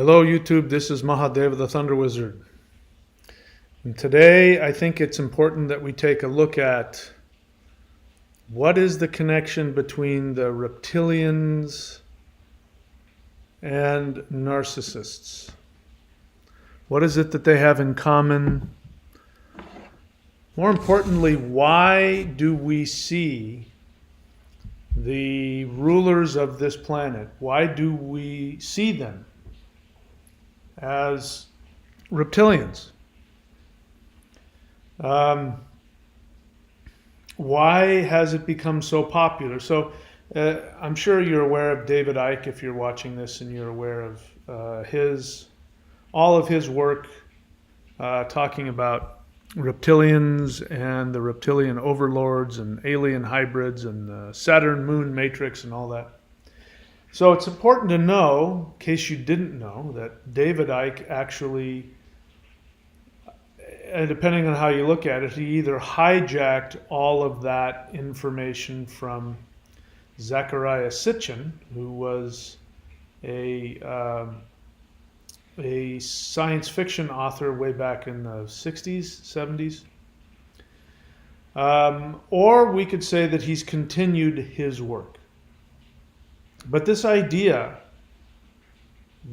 Hello YouTube, this is Mahadev the Thunder Wizard. And today I think it's important that we take a look at what is the connection between the reptilians and narcissists. What is it that they have in common? More importantly, why do we see the rulers of this planet? Why do we see them as reptilians? Why has it become so popular? So I'm sure you're aware of David Icke if you're watching this, and you're aware of all of his work talking about reptilians and the reptilian overlords and alien hybrids and the Saturn Moon Matrix and all that. So it's important to know, in case you didn't know, that David Icke actually, and depending on how you look at it, he either hijacked all of that information from Zecharia Sitchin, who was a science fiction author way back in the 60s, 70s. Or we could say that he's continued his work. But this idea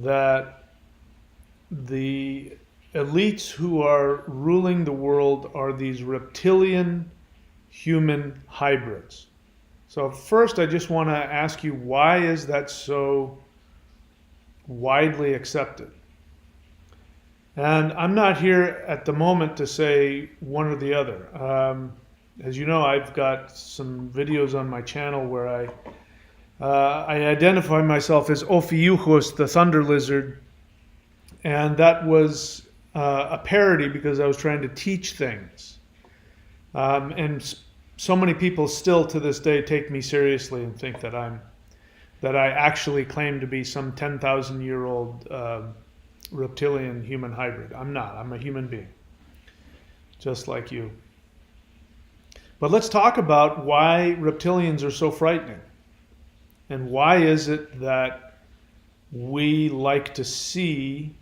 that the elites who are ruling the world are these reptilian human hybrids. So first I just want to ask you, why is that so widely accepted? And I'm not here at the moment to say one or the other. As you know, I've got some videos on my channel where I identify myself as Ophiuchus, the Thunder Lizard, and that was a parody because I was trying to teach things. And so many people still to this day take me seriously and think that I actually claim to be some 10,000-year-old reptilian human hybrid. I'm not. I'm a human being, just like you. But let's talk about why reptilians are so frightening. And why is it that we like to see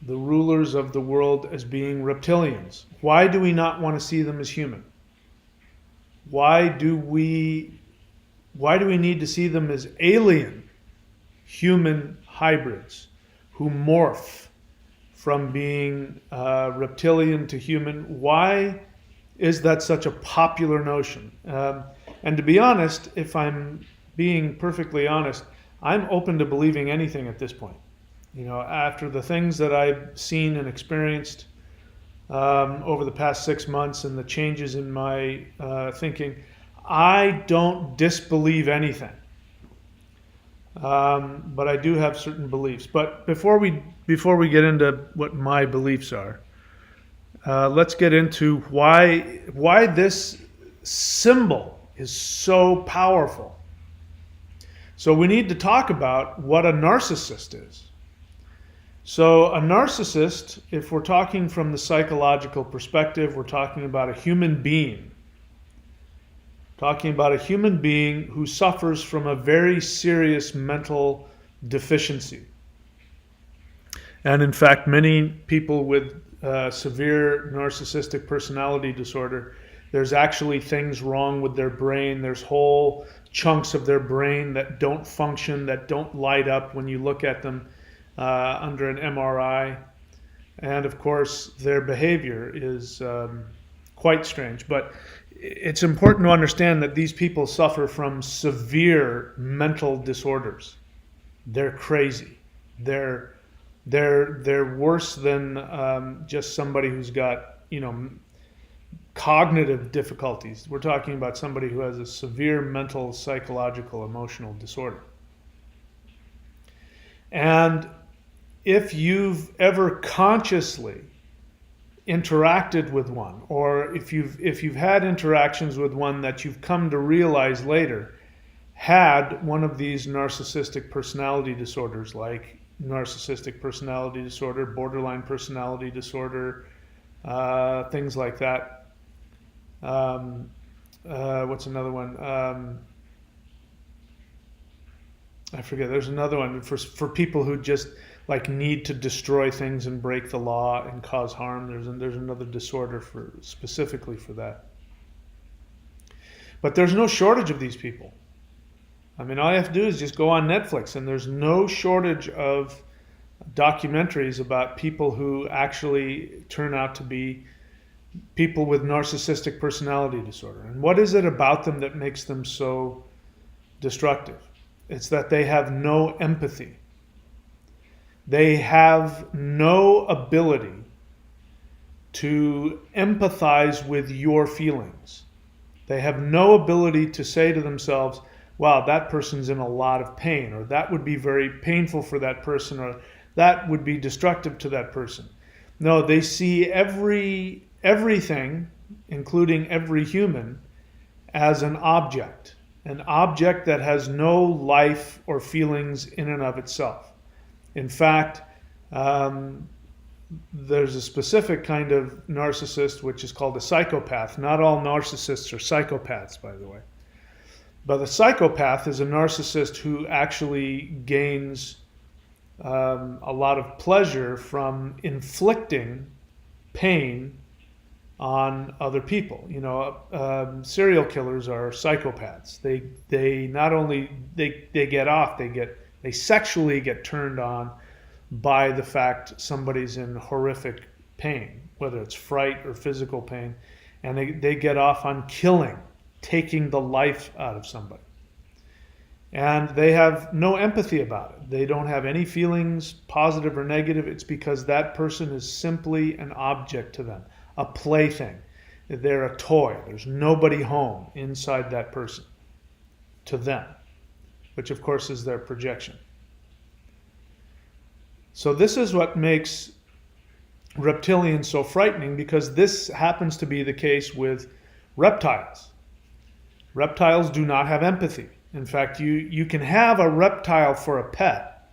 the rulers of the world as being reptilians? Why do we not want to see them as human? Why do we need to see them as alien human hybrids who morph from being reptilian to human? Why is that such a popular notion? And to be honest, if I'm being perfectly honest, I'm open to believing anything at this point. You know, after the things that I've seen and experienced over the past 6 months and the changes in my thinking, I don't disbelieve anything. But I do have certain beliefs. But before we get into what my beliefs are, let's get into why this symbol is so powerful. So we need to talk about what a narcissist is. So a narcissist, if we're talking from the psychological perspective, we're talking about a human being. Talking about a human being who suffers from a very serious mental deficiency. And in fact, many people with severe narcissistic personality disorder, there's actually things wrong with their brain. There's whole chunks of their brain that don't function, that don't light up when you look at them under an MRI. And of course, their behavior is quite strange. But it's important to understand that these people suffer from severe mental disorders. They're crazy. They're worse than just somebody who's got, cognitive difficulties. We're talking about somebody who has a severe mental, psychological, emotional disorder. And if you've ever consciously interacted with one, or if you've had interactions with one that you've come to realize later had one of these narcissistic personality disorders, like narcissistic personality disorder, borderline personality disorder, things like that. What's another one? I forget. There's another one for people who just like need to destroy things and break the law and cause harm. There's another disorder specifically for that. But there's no shortage of these people. I mean, all you have to do is just go on Netflix, and there's no shortage of documentaries about people who actually turn out to be people with narcissistic personality disorder. And what is it about them that makes them so destructive? It's that they have no empathy. They have no ability to empathize with your feelings. They have no ability to say to themselves, wow, that person's in a lot of pain, or that would be very painful for that person, or that would be destructive to that person. No, they see everything, including every human, as an object that has no life or feelings in and of itself. In fact, there's a specific kind of narcissist which is called a psychopath. Not all narcissists are psychopaths, by the way. But a psychopath is a narcissist who actually gains a lot of pleasure from inflicting pain on other people. You know, serial killers are psychopaths. They not only they sexually get turned on by the fact somebody's in horrific pain, whether it's fright or physical pain, and they get off on killing, taking the life out of somebody. And they have no empathy about it. They don't have any feelings, positive or negative. It's because that person is simply an object to them, a plaything. They're a toy. There's nobody home inside that person to them, which of course is their projection. So this is what makes reptilians so frightening, because this happens to be the case with reptiles. Reptiles do not have empathy. In fact, you can have a reptile for a pet,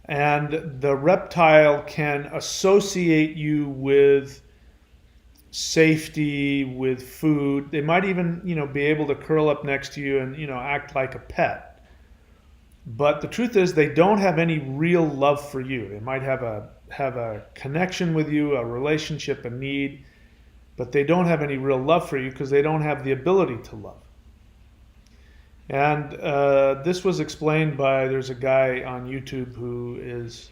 and the reptile can associate you with safety, with food. They might even, be able to curl up next to you and, act like a pet. But the truth is, they don't have any real love for you. They might have a connection with you, a relationship, a need, but they don't have any real love for you because they don't have the ability to love. And this was explained by, there's a guy on YouTube who is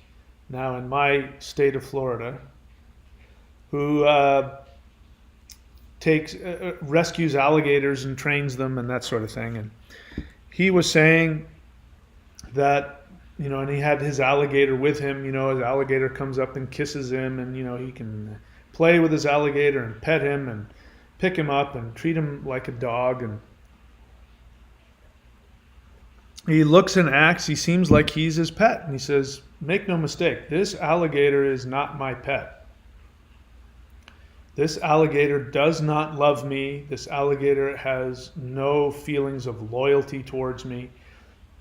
now in my state of Florida, who rescues alligators and trains them and that sort of thing. And he was saying that, and he had his alligator with him, his alligator comes up and kisses him, and, he can play with his alligator and pet him and pick him up and treat him like a dog. And he looks and acts, he seems like he's his pet. And he says, make no mistake, this alligator is not my pet. This alligator does not love me. This alligator has no feelings of loyalty towards me.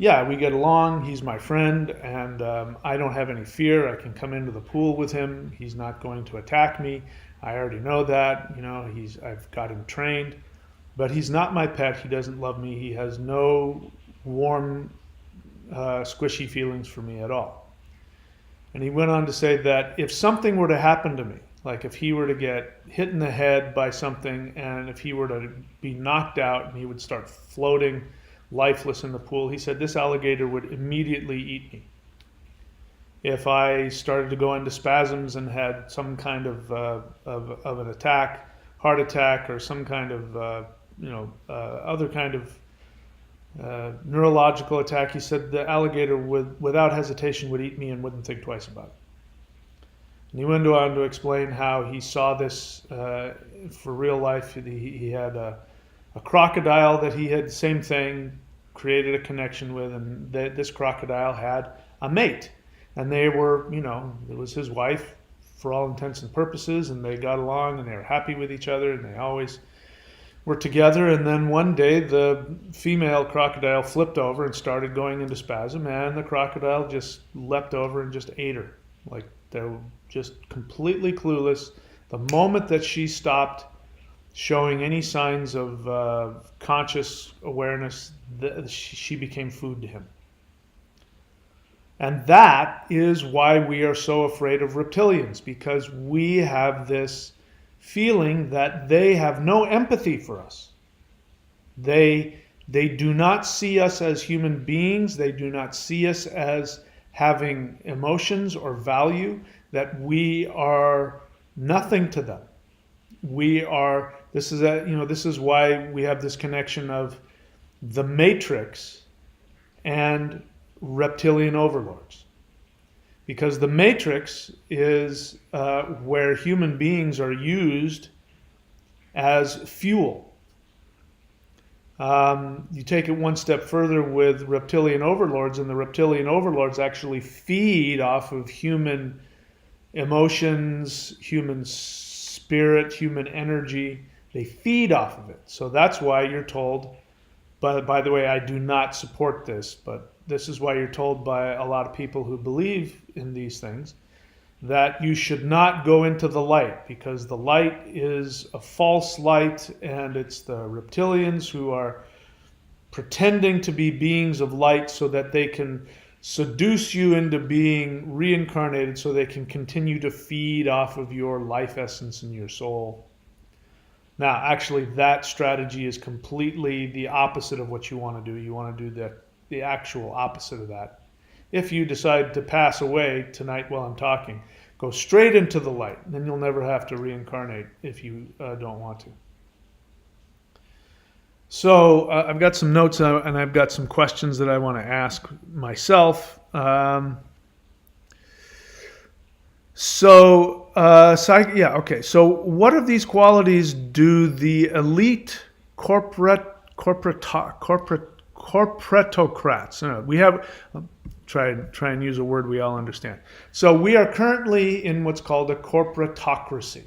Yeah, we get along. He's my friend, and I don't have any fear. I can come into the pool with him. He's not going to attack me. I already know that. I've got him trained. But he's not my pet. He doesn't love me. He has no warm, squishy feelings for me at all. And he went on to say that if something were to happen to me, like if he were to get hit in the head by something, and if he were to be knocked out and he would start floating lifeless in the pool, he said this alligator would immediately eat me. If I started to go into spasms and had some kind of an attack, heart attack, or some kind of other kind of neurological attack, he said the alligator without hesitation would eat me and wouldn't think twice about it. And he went on to explain how he saw this for real life. He had a crocodile that he had, same thing, created a connection with, and this crocodile had a mate. And they were, it was his wife for all intents and purposes, and they got along and they were happy with each other and they always were together. And then one day the female crocodile flipped over and started going into spasm, and the crocodile just leapt over and just ate her. Like, they were just completely clueless. The moment that she stopped showing any signs of conscious awareness, she became food to him. And that is why we are so afraid of reptilians, because we have this feeling that they have no empathy for us. They do not see us as human beings. They do not see us as having emotions or value, that we are nothing to them. This is why we have this connection of the Matrix and reptilian overlords. Because the Matrix is where human beings are used as fuel. You take it one step further with reptilian overlords, and the reptilian overlords actually feed off of human emotions, human spirit, human energy. They feed off of it. So that's why you're told, by the way, I do not support this, but this is why you're told by a lot of people who believe in these things, that you should not go into the light, because the light is a false light, and it's the reptilians who are pretending to be beings of light so that they can seduce you into being reincarnated, so they can continue to feed off of your life essence and your soul. Now, actually, that strategy is completely the opposite of what you want to do. You want to do the actual opposite of that. If you decide to pass away tonight while I'm talking, go straight into the light. Then you'll never have to reincarnate if you don't want to. So I've got some notes and I've got some questions that I want to ask myself. So what of these qualities do the elite corporatocrats? We have try and use a word we all understand. So we are currently in what's called a corporatocracy.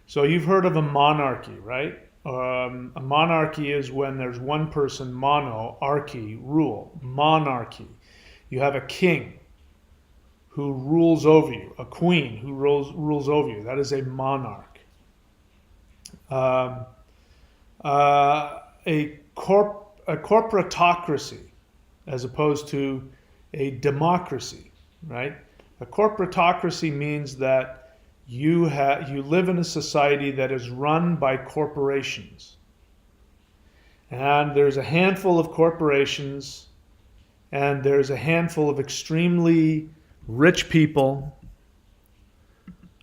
So you've heard of a monarchy, right? A monarchy is when there's one person, mono-archy, rule, monarchy. You have a king who rules over you, a queen who rules over you. That is a monarch. A corporatocracy, as opposed to a democracy, right? A corporatocracy means that you live in a society that is run by corporations. And there's a handful of corporations, and there's a handful of extremely rich people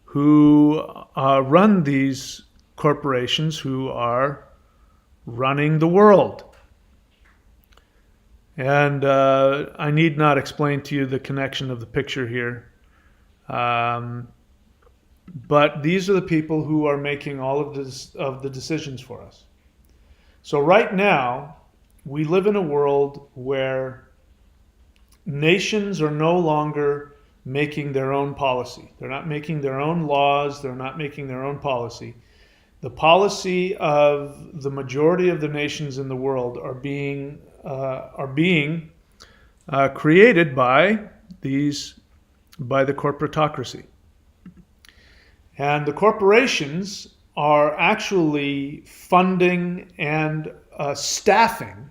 who run these corporations, who are running the world. And I need not explain to you the connection of the picture here. But these are the people who are making all of the decisions for us. So right now, we live in a world where nations are no longer making their own policy. They're not making their own laws. They're not making their own policy. The policy of the majority of the nations in the world are being created by the corporatocracy. And the corporations are actually funding and staffing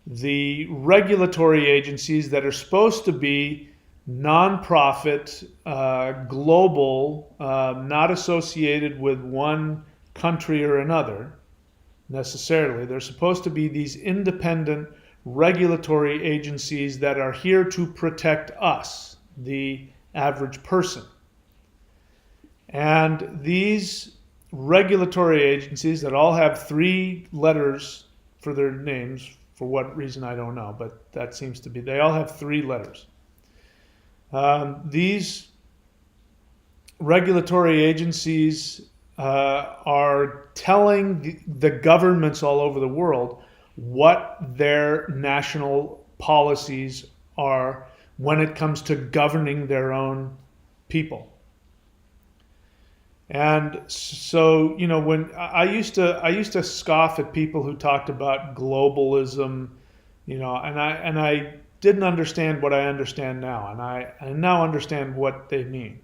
the regulatory agencies that are supposed to be nonprofit, global, not associated with one country or another necessarily. They're supposed to be these independent regulatory agencies that are here to protect us, the average person. And these regulatory agencies that all have 3 letters for their names, for what reason I don't know, but that seems to be, they all have 3 letters. These regulatory agencies are telling the governments all over the world what their national policies are when it comes to governing their own people. And so, when I used to scoff at people who talked about globalism, and I didn't understand what I understand now, and I now understand what they mean.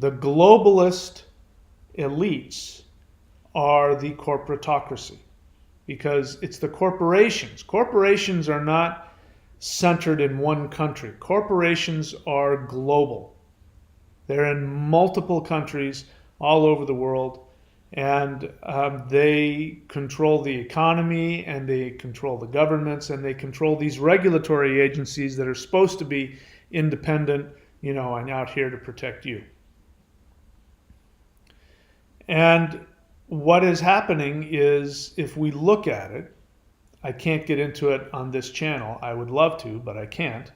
The globalist elites are the corporatocracy, because it's the corporations. Corporations are not centered in one country. Corporations are global. They're in multiple countries all over the world, and they control the economy, and they control the governments, and they control these regulatory agencies that are supposed to be independent, and out here to protect you. And what is happening is, if we look at it, I can't get into it on this channel. I would love to, but I can't.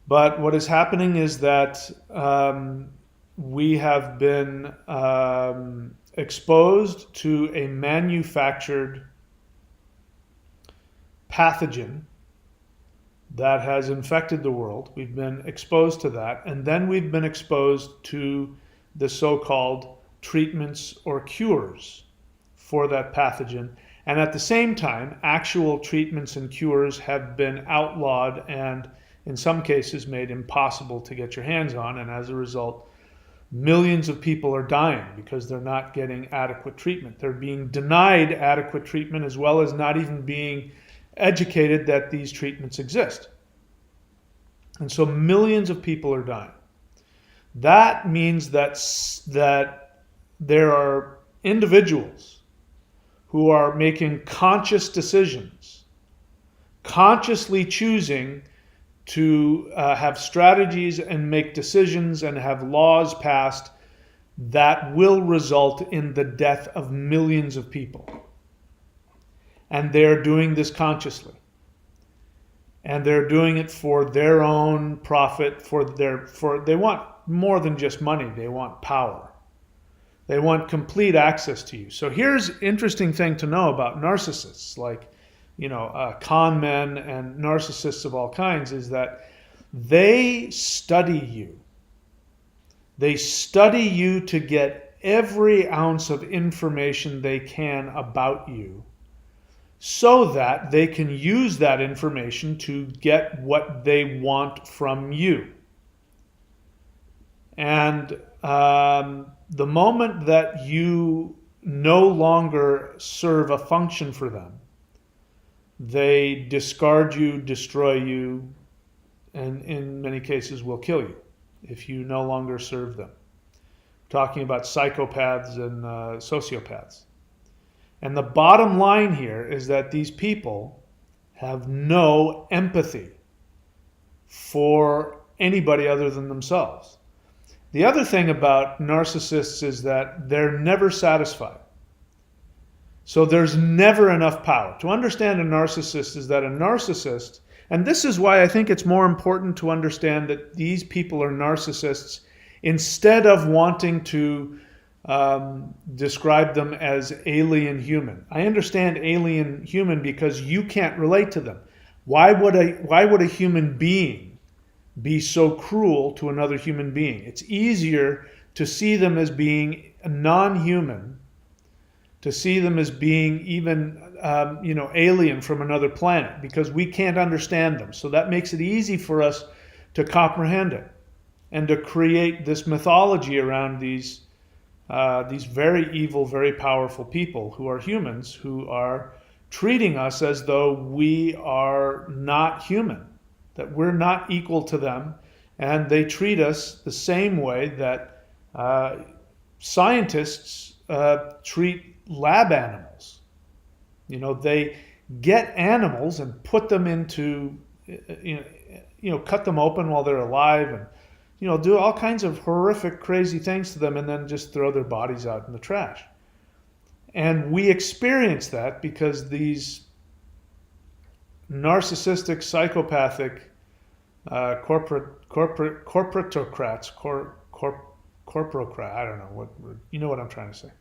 But what is happening is that we have been exposed to a manufactured pathogen that has infected the world. We've been exposed to that, and then we've been exposed to the so-called treatments or cures for that pathogen. And at the same time, actual treatments and cures have been outlawed and in some cases made impossible to get your hands on. And as a result, millions of people are dying because they're not getting adequate treatment. They're being denied adequate treatment, as well as not even being educated that these treatments exist. And so millions of people are dying. That means that there are individuals who are making conscious decisions, consciously choosing to have strategies and make decisions and have laws passed that will result in the death of millions of people. And they're doing this consciously. And they're doing it for their own profit, they want more than just money, they want power. They want complete access to you. So here's an interesting thing to know about narcissists, like, con men and narcissists of all kinds, is that they study you. They study you to get every ounce of information they can about you, so that they can use that information to get what they want from you. And the moment that you no longer serve a function for them, they discard you, destroy you, and in many cases will kill you if you no longer serve them. I'm talking about psychopaths and sociopaths. And the bottom line here is that these people have no empathy for anybody other than themselves. The other thing about narcissists is that they're never satisfied. So there's never enough power. To understand a narcissist is that a narcissist, and this is why I think it's more important to understand that these people are narcissists, instead of wanting to describe them as alien human. I understand alien human because you can't relate to them. Why would a human being be so cruel to another human being? It's easier to see them as being non-human, to see them as being even alien from another planet, because we can't understand them. So that makes it easy for us to comprehend it and to create this mythology around these very evil, very powerful people who are humans, who are treating us as though we are not human, that we're not equal to them, and they treat us the same way that scientists treat lab animals. They get animals and put them into, cut them open while they're alive, and do all kinds of horrific, crazy things to them, and then just throw their bodies out in the trash. And we experience that because these narcissistic, psychopathic, corporatocrats, corporocrat, I don't know what word, you know what I'm trying to say.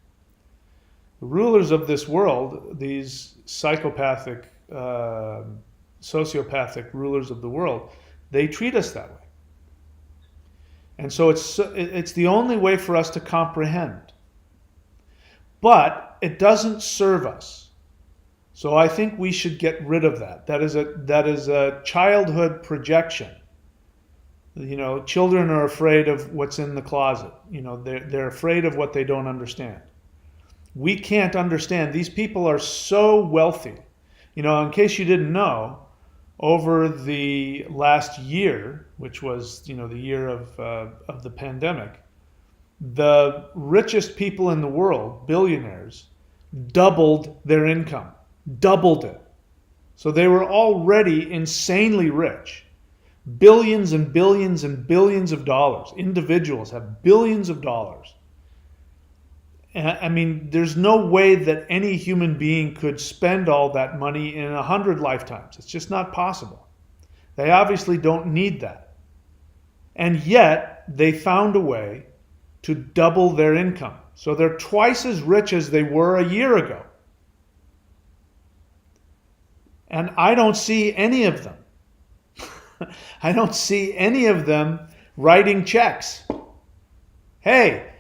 The rulers of this world, these psychopathic, sociopathic rulers of the world, they treat us that way. And so it's the only way for us to comprehend. But it doesn't serve us. So I think we should get rid of that. That is a childhood projection. Children are afraid of what's in the closet. They're afraid of what they don't understand. We can't understand. These people are so wealthy. In case you didn't know, over the last year, which was the year of the pandemic, the richest people in the world, billionaires, doubled their income, doubled it. So they were already insanely rich. Billions and billions and billions of dollars. Individuals have billions of dollars. I mean, there's no way that any human being could spend all that money in 100 lifetimes. It's just not possible. They obviously don't need that. And yet, they found a way to double their income. So they're twice as rich as they were a year ago. And I don't see any of them. I don't see any of them writing checks. Hey,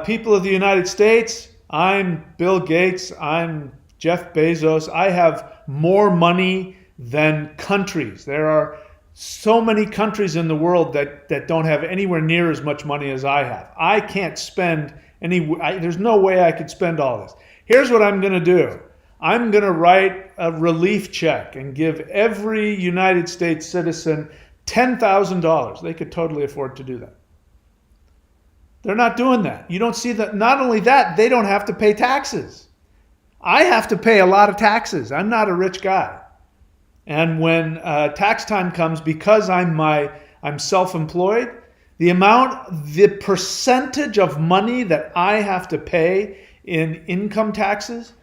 people of the United States, I'm Bill Gates, I'm Jeff Bezos. I have more money than countries. There are so many countries in the world that don't have anywhere near as much money as I have. I can't spend there's no way I could spend all this. Here's what I'm going to do. I'm going to write a relief check and give every United States citizen $10,000. They could totally afford to do that. They're not doing that. You don't see that. Not only that, they don't have to pay taxes. I have to pay a lot of taxes. I'm not a rich guy. And when tax time comes, because I'm self-employed, the percentage of money that I have to pay in income taxes,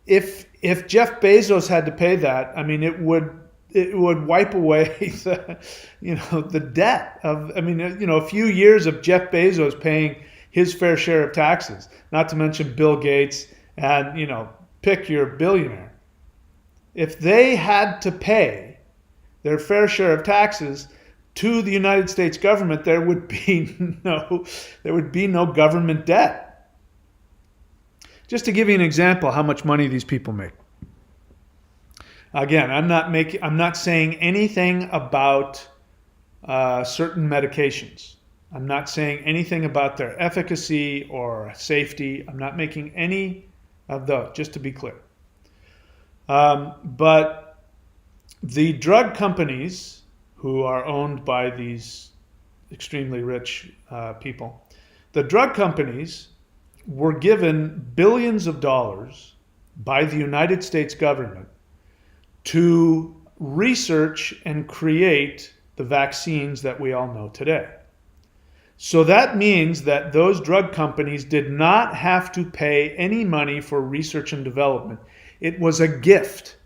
if Jeff Bezos had to pay that, I mean, it would wipe away the debt of, a few years of Jeff Bezos paying his fair share of taxes, not to mention Bill Gates and, pick your billionaire. If they had to pay their fair share of taxes to the United States government, there would be no government debt. Just to give you an example how much money these people make. Again, I'm not saying anything about certain medications. I'm not saying anything about their efficacy or safety. I'm not making any of those, just to be clear. But the drug companies, who are owned by these extremely rich people, the drug companies were given billions of dollars by the United States government to research and create the vaccines that we all know today. So that means that those drug companies did not have to pay any money for research and development. It was a gift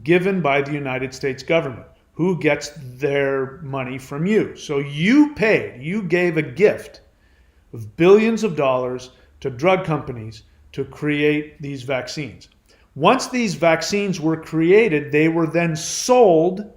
given by the United States government. Who gets their money from you? So you gave a gift of billions of dollars to drug companies to create these vaccines. Once these vaccines were created, they were then sold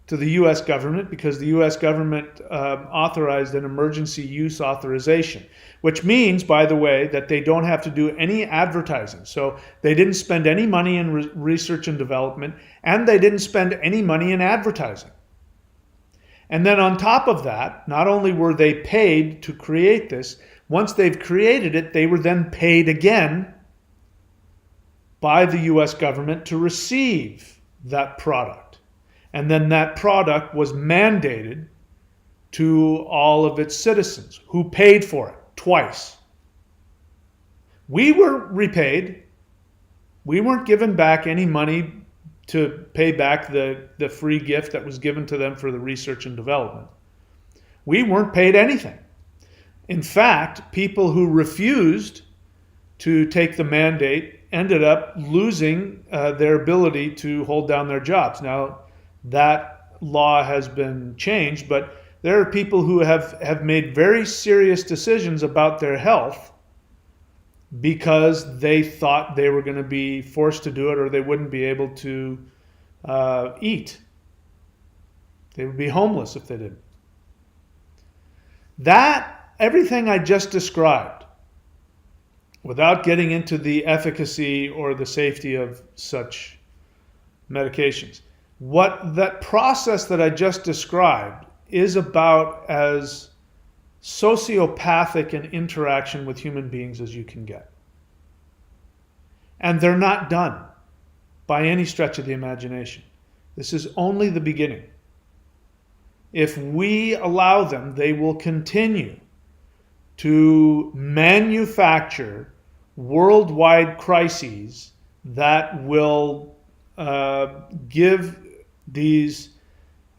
to the U.S. government because the U.S. government authorized an emergency use authorization, which means, by the way, that they don't have to do any advertising. So they didn't spend any money in research and development, and they didn't spend any money in advertising. And then on top of that, not only were they paid to create this, once they've created it, they were then paid again by the U.S. government to receive that product. And then that product was mandated to all of its citizens who paid for it twice. We were repaid. We weren't given back any money to pay back the free gift that was given to them for the research and development. We weren't paid anything. In fact, people who refused to take the mandate ended up losing their ability to hold down their jobs. Now, that law has been changed, but there are people who have made very serious decisions about their health because they thought they were going to be forced to do it or they wouldn't be able to eat. They would be homeless if they didn't. Everything I just described, without getting into the efficacy or the safety of such medications, what that process that I just described is about as sociopathic an interaction with human beings as you can get. And they're not done by any stretch of the imagination. This is only the beginning. If we allow them, they will continue to manufacture worldwide crises that will give these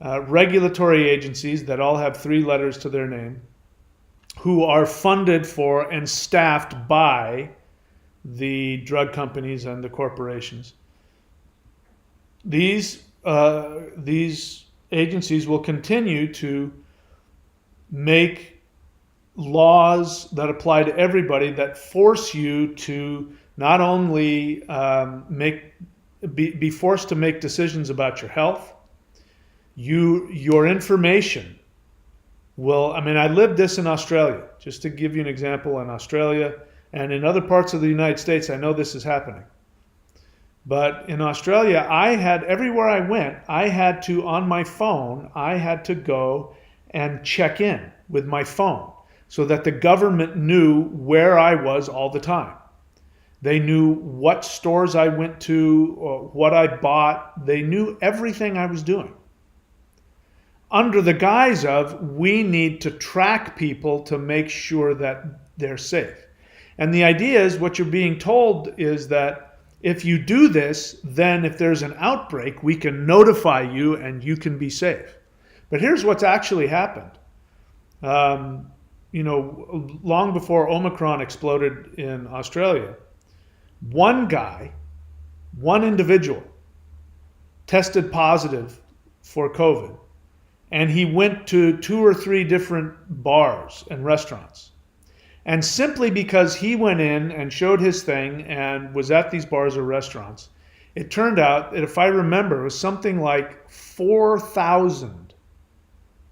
regulatory agencies that all have 3 letters to their name, who are funded for and staffed by the drug companies and the corporations. These agencies will continue to make laws that apply to everybody that force you to not only be forced to make decisions about your health, your information will, I lived this in Australia, just to give you an example. In Australia and in other parts of the United States, I know this is happening. But in Australia, everywhere I went, I had to, on my phone, I had to go and check in with my phone so that the government knew where I was all the time. They knew what stores I went to, or what I bought. They knew everything I was doing, under the guise of, we need to track people to make sure that they're safe. And the idea is, what you're being told is that if you do this, then if there's an outbreak, we can notify you and you can be safe. But here's what's actually happened. Long before Omicron exploded in Australia, one individual tested positive for COVID, and he went to 2 or 3 different bars and restaurants. And simply because he went in and showed his thing and was at these bars or restaurants, it turned out that, if I remember, it was something like 4,000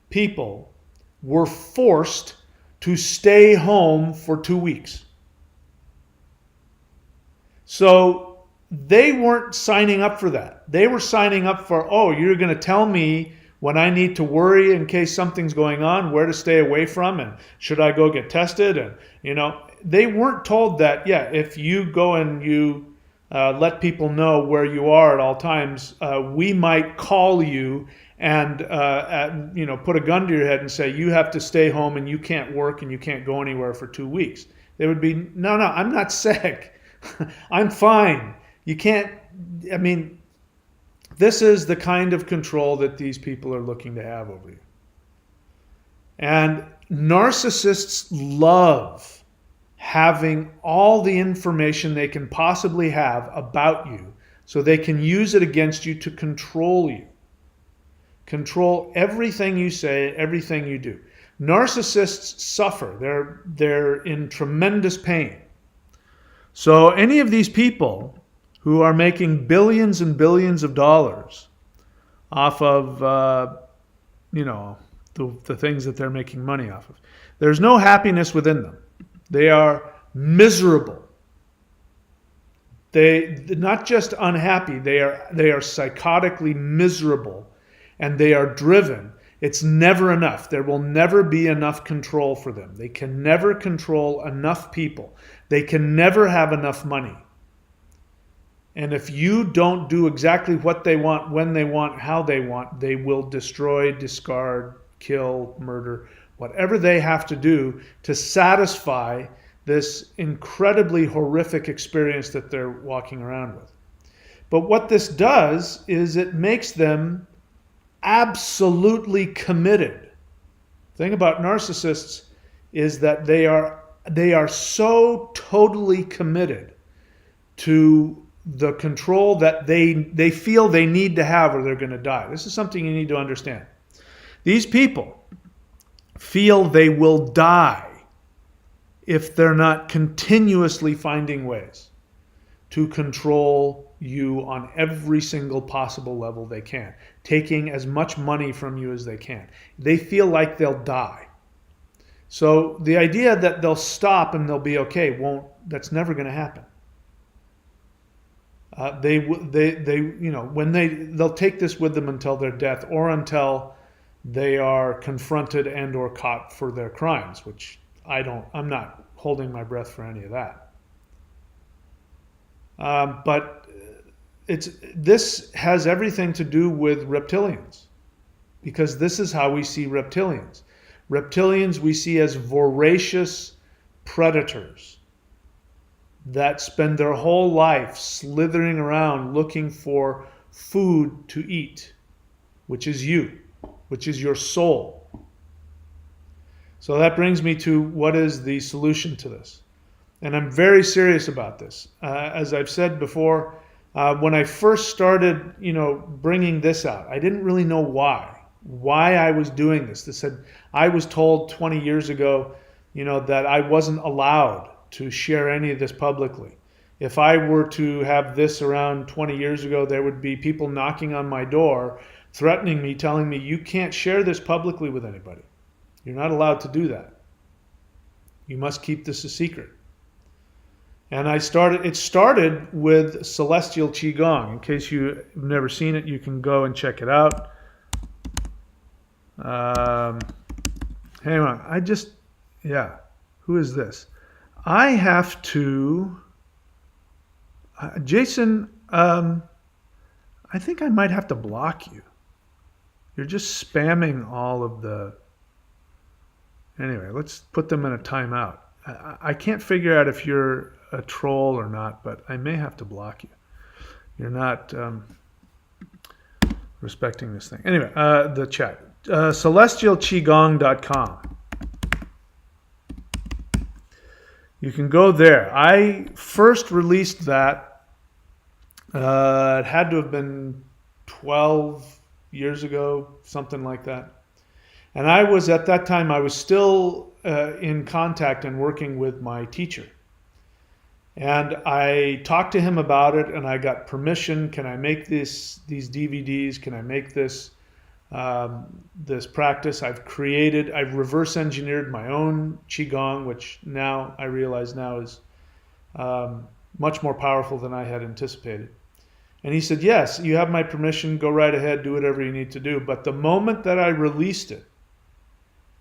people were forced to stay home for 2 weeks. So they weren't signing up for that. They were signing up for, you're going to tell me when I need to worry in case something's going on, where to stay away from, and should I go get tested? And, they weren't told that, if you go and you let people know where you are at all times, we might call you and, put a gun to your head and say, you have to stay home and you can't work and you can't go anywhere for 2 weeks. They would be, no, I'm not sick. I'm fine. You can't, this is the kind of control that these people are looking to have over you. And narcissists love having all the information they can possibly have about you so they can use it against you to control you. Control everything you say, everything you do. Narcissists suffer. They're in tremendous pain. So any of these people who are making billions and billions of dollars off of, the things that they're making money off of, there's no happiness within them. They are miserable. They're not just unhappy, they are psychotically miserable, and they are driven. It's never enough. There will never be enough control for them. They can never control enough people. They can never have enough money. And if you don't do exactly what they want, when they want, how they want, they will destroy, discard, kill, murder, whatever they have to do to satisfy this incredibly horrific experience that they're walking around with. But what this does is it makes them absolutely committed. The thing about narcissists is that they are so totally committed to the control that they feel they need to have or they're going to die. This is something you need to understand. These people feel they will die if they're not continuously finding ways to control you on every single possible level they can, taking as much money from you as they can. They feel like they'll die. So the idea that they'll stop and they'll be okay that's never going to happen. They'll take this with them until their death or until they are confronted and or caught for their crimes, which I'm not holding my breath for any of that. But this has everything to do with reptilians, because this is how we see reptilians. Reptilians we see as voracious predators that spend their whole life slithering around looking for food to eat, which is you, which is your soul. So that brings me to what is the solution to this. And I'm very serious about this. As I've said before, when I first started, bringing this out, I didn't really know why I was doing this. They said I was told 20 years ago, that I wasn't allowed to share any of this publicly. If I were to have this around 20 years ago, there would be people knocking on my door, threatening me, telling me, you can't share this publicly with anybody. You're not allowed to do that. You must keep this a secret. And it started with Celestial Qigong. In case you've never seen it, you can go and check it out. Hang on, who is this? I have to, Jason, I think I might have to block you. You're just spamming all of the, anyway, let's put them in a timeout. I can't figure out if you're a troll or not, but I may have to block you. You're not respecting this thing. Anyway, the chat. CelestialQigong.com. You can go there. I first released that. It had to have been 12 years ago, something like that. And at that time, I was still in contact and working with my teacher. And I talked to him about it, and I got permission. Can I make these DVDs? Can I make this practice? I've reverse engineered my own Qigong, which now I realize is much more powerful than I had anticipated. And he said, yes, you have my permission. Go right ahead. Do whatever you need to do. But the moment that I released it,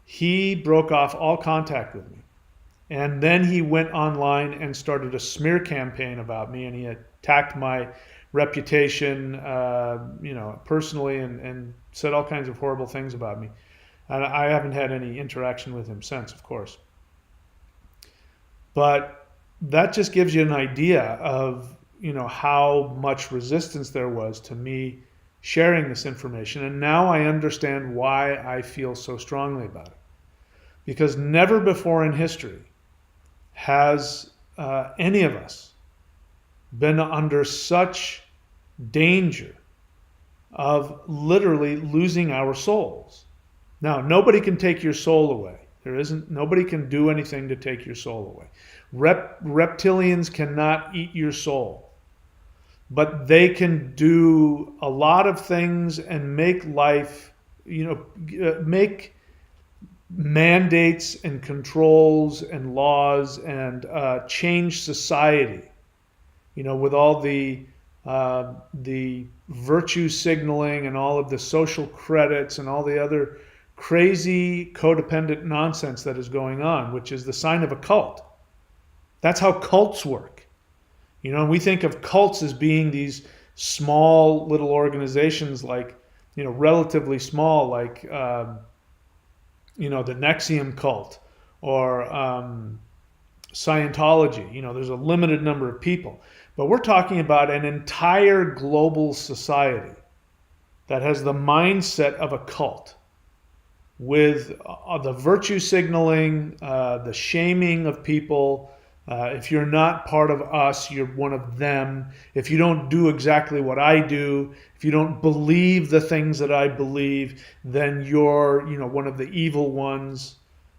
he broke off all contact with me. And then he went online and started a smear campaign about me, and he attacked my reputation, personally, and said all kinds of horrible things about me. And I haven't had any interaction with him since, of course. But that just gives you an idea of, how much resistance there was to me sharing this information. And now I understand why I feel so strongly about it. Because never before in history has any of us been under such danger of literally losing our souls. Now, nobody can take your soul away. Nobody can do anything to take your soul away. Reptilians cannot eat your soul. But they can do a lot of things and make life, make mandates and controls and laws and change society, with all the virtue signaling and all of the social credits and all the other crazy codependent nonsense that is going on, which is the sign of a cult. That's how cults work. We think of cults as being these small little organizations, like, relatively small, like, the NXIVM cult or Scientology. There's a limited number of people. But we're talking about an entire global society that has the mindset of a cult, with the virtue signaling, the shaming of people. If you're not part of us, you're one of them. If you don't do exactly what I do, if you don't believe the things that I believe, then you're, one of the evil ones.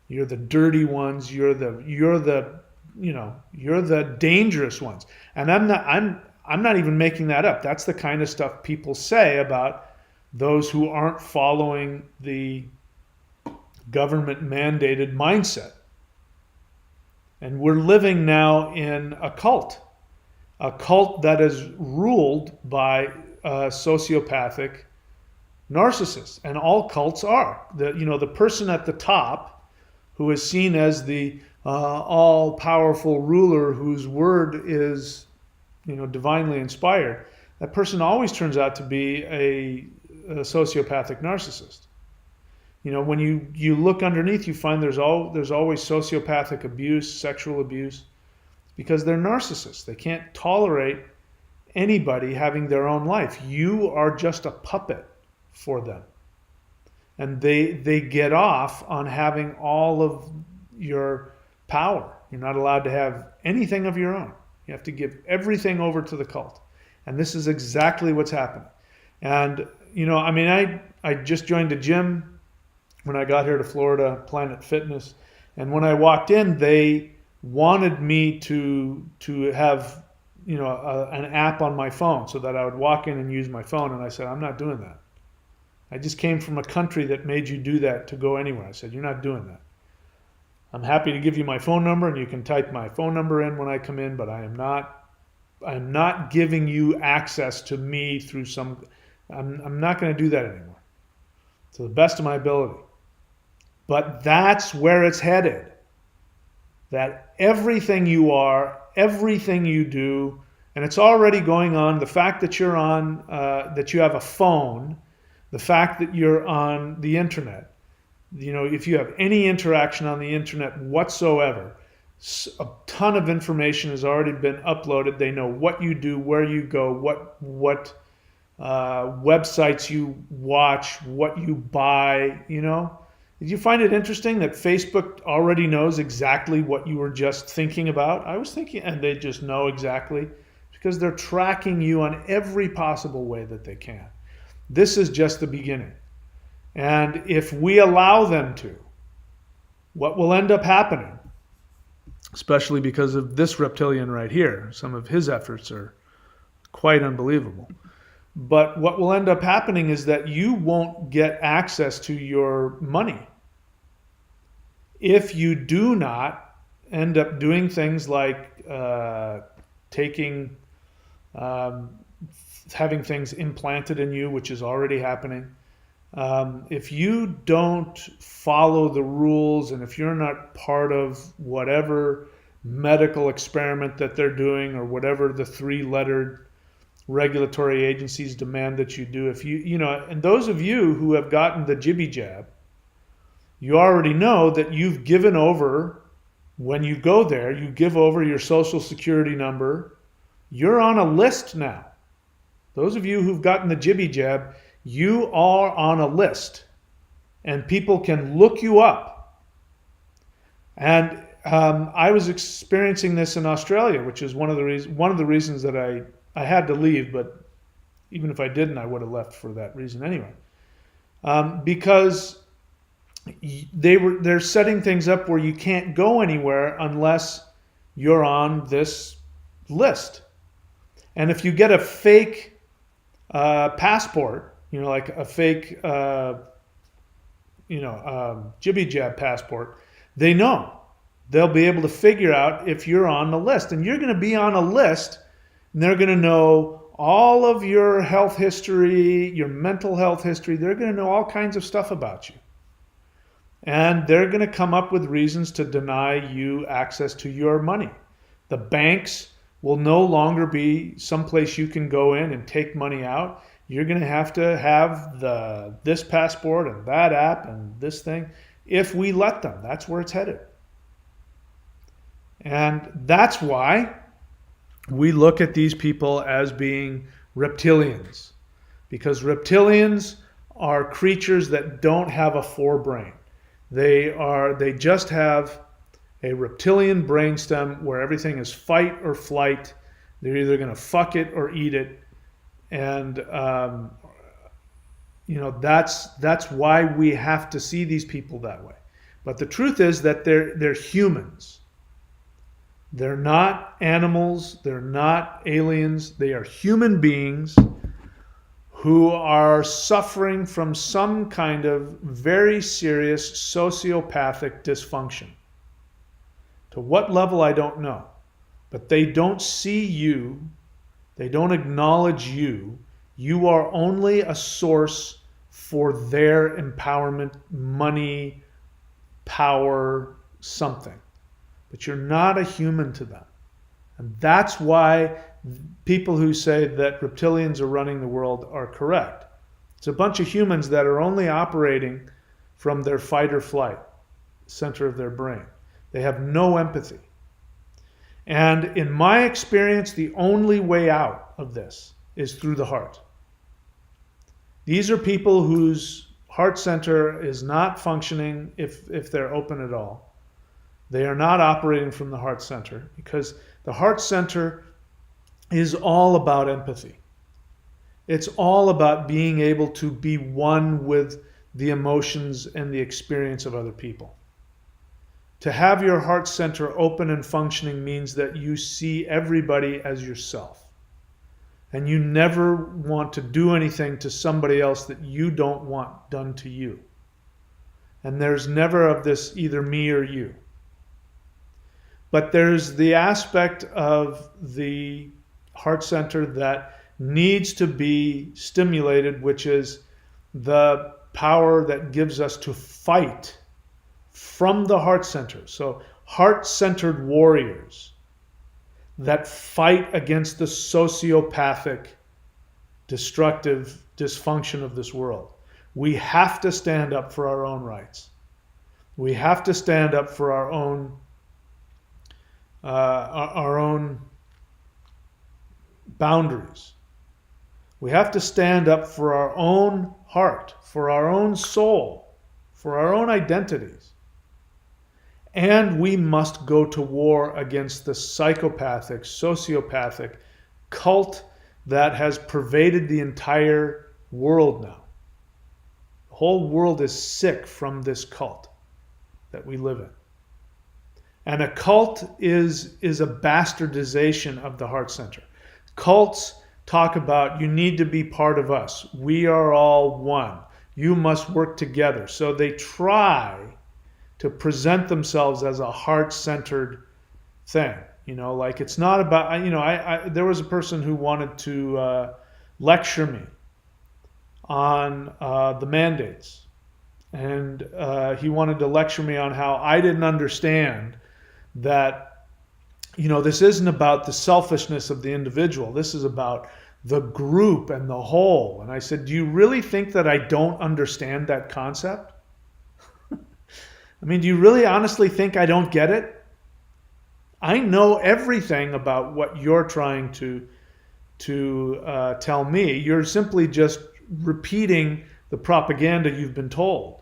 You're the dirty ones. You're the dangerous ones. And I'm not even making that up. That's the kind of stuff people say about those who aren't following the government mandated mindset. And we're living now in a cult that is ruled by sociopathic narcissists. And all cults are. The person at the top, who is seen as the all-powerful ruler whose word is, divinely inspired, that person always turns out to be a sociopathic narcissist. When you look underneath, you find there's always sociopathic abuse, sexual abuse, because they're narcissists. They can't tolerate anybody having their own life. You are just a puppet for them. And they get off on having all of your power. You're not allowed to have anything of your own. You have to give everything over to the cult. And this is exactly what's happening. And, I just joined a gym when I got here to Florida, Planet Fitness. And when I walked in, they wanted me to have, an app on my phone so that I would walk in and use my phone. And I said, I'm not doing that. I just came from a country that made you do that to go anywhere. I said, you're not doing that. I'm happy to give you my phone number and you can type my phone number in when I come in, but I'm not giving you access to me through I'm not going to do that anymore, to the best of my ability. But that's where it's headed. That everything you are, everything you do, and it's already going on. The fact that you're on, that you have a phone, the fact that you're on the internet, if you have any interaction on the internet whatsoever, a ton of information has already been uploaded. They know what you do, where you go, what websites you watch, what you buy. Did you find it interesting that Facebook already knows exactly what you were just thinking about? I was thinking, and they just know exactly because they're tracking you on every possible way that they can. This is just the beginning. And if we allow them to, what will end up happening, especially because of this reptilian right here, some of his efforts are quite unbelievable. But what will end up happening is that you won't get access to your money if you do not end up doing things like having things implanted in you, which is already happening. If you don't follow the rules and if you're not part of whatever medical experiment that they're doing or whatever the three-lettered regulatory agencies demand that you do, and those of you who have gotten the jibby jab, you already know that you've given over, when you go there, you give over your social security number. You're on a list now. Those of you who've gotten the jibby jab, you are on a list and people can look you up. And I was experiencing this in Australia, which is one of the reasons that I had to leave, but even if I didn't, I would have left for that reason anyway. Because they're setting things up where you can't go anywhere unless you're on this list. And if you get a fake passport, like a fake, jibby jab passport, they know. They'll be able to figure out if you're on the list. And you're going to be on a list, and they're going to know all of your health history, your mental health history. They're going to know all kinds of stuff about you. And they're going to come up with reasons to deny you access to your money. The banks will no longer be someplace you can go in and take money out. You're going to have this passport and that app and this thing if we let them. That's where it's headed. And that's why we look at these people as being reptilians, because reptilians are creatures that don't have a forebrain. They just have a reptilian brainstem where everything is fight or flight. They're either going to fuck it or eat it. And that's why we have to see these people that way. But the truth is that they're humans. They're not animals. They're not aliens. They are human beings who are suffering from some kind of very serious sociopathic dysfunction. To what level, I don't know. But they don't see you. They don't acknowledge you. You are only a source for their empowerment, money, power, something. But you're not a human to them. And that's why people who say that reptilians are running the world are correct. It's a bunch of humans that are only operating from their fight or flight center of their brain. They have no empathy. And in my experience, the only way out of this is through the heart. These are people whose heart center is not functioning if they're open at all. They are not operating from the heart center, because the heart center is all about empathy. It's all about being able to be one with the emotions and the experience of other people. To have your heart center open and functioning means that you see everybody as yourself. And you never want to do anything to somebody else that you don't want done to you. And there's never of this either me or you. But there's the aspect of the heart center that needs to be stimulated, which is the power that gives us to fight from the heart center. So heart-centered warriors that fight against the sociopathic, destructive dysfunction of this world. We have to stand up for our own rights. We have to stand up for our own boundaries. We have to stand up for our own heart, for our own soul, for our own identities. And we must go to war against the psychopathic, sociopathic cult that has pervaded the entire world now. The whole world is sick from this cult that we live in. And a cult is a bastardization of the heart center. Cults talk about, you need to be part of us. We are all one. You must work together. So they try to present themselves as a heart-centered thing. Like it's not about, there was a person who wanted to lecture me on the mandates. And he wanted to lecture me on how I didn't understand that, this isn't about the selfishness of the individual. This is about the group and the whole. And I said, do you really think that I don't understand that concept? Do you really honestly think I don't get it? I know everything about what you're trying to tell me. You're simply just repeating the propaganda you've been told.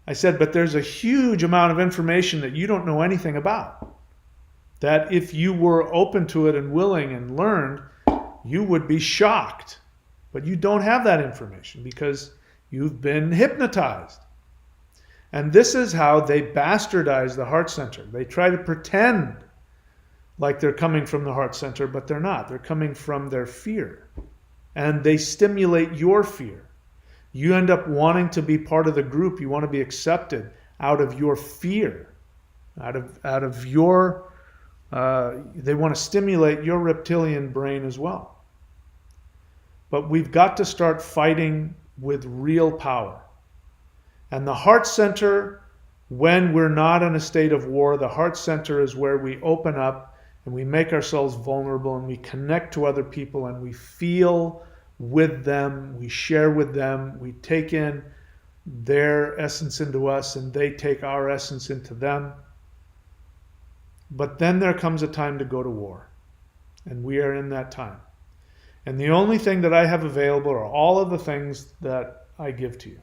I said, but there's a huge amount of information that you don't know anything about. That if you were open to it and willing and learned, you would be shocked. But you don't have that information because you've been hypnotized. And this is how they bastardize the heart center. They try to pretend like they're coming from the heart center, but they're not. They're coming from their fear. And they stimulate your fear. You end up wanting to be part of the group. You want to be accepted out of your fear, out of your, they want to stimulate your reptilian brain as well. But we've got to start fighting with real power. And the heart center, when we're not in a state of war, the heart center is where we open up and we make ourselves vulnerable and we connect to other people and we feel with them, we share with them, we take in their essence into us and they take our essence into them. But then there comes a time to go to war. And we are in that time. And the only thing that I have available are all of the things that I give to you.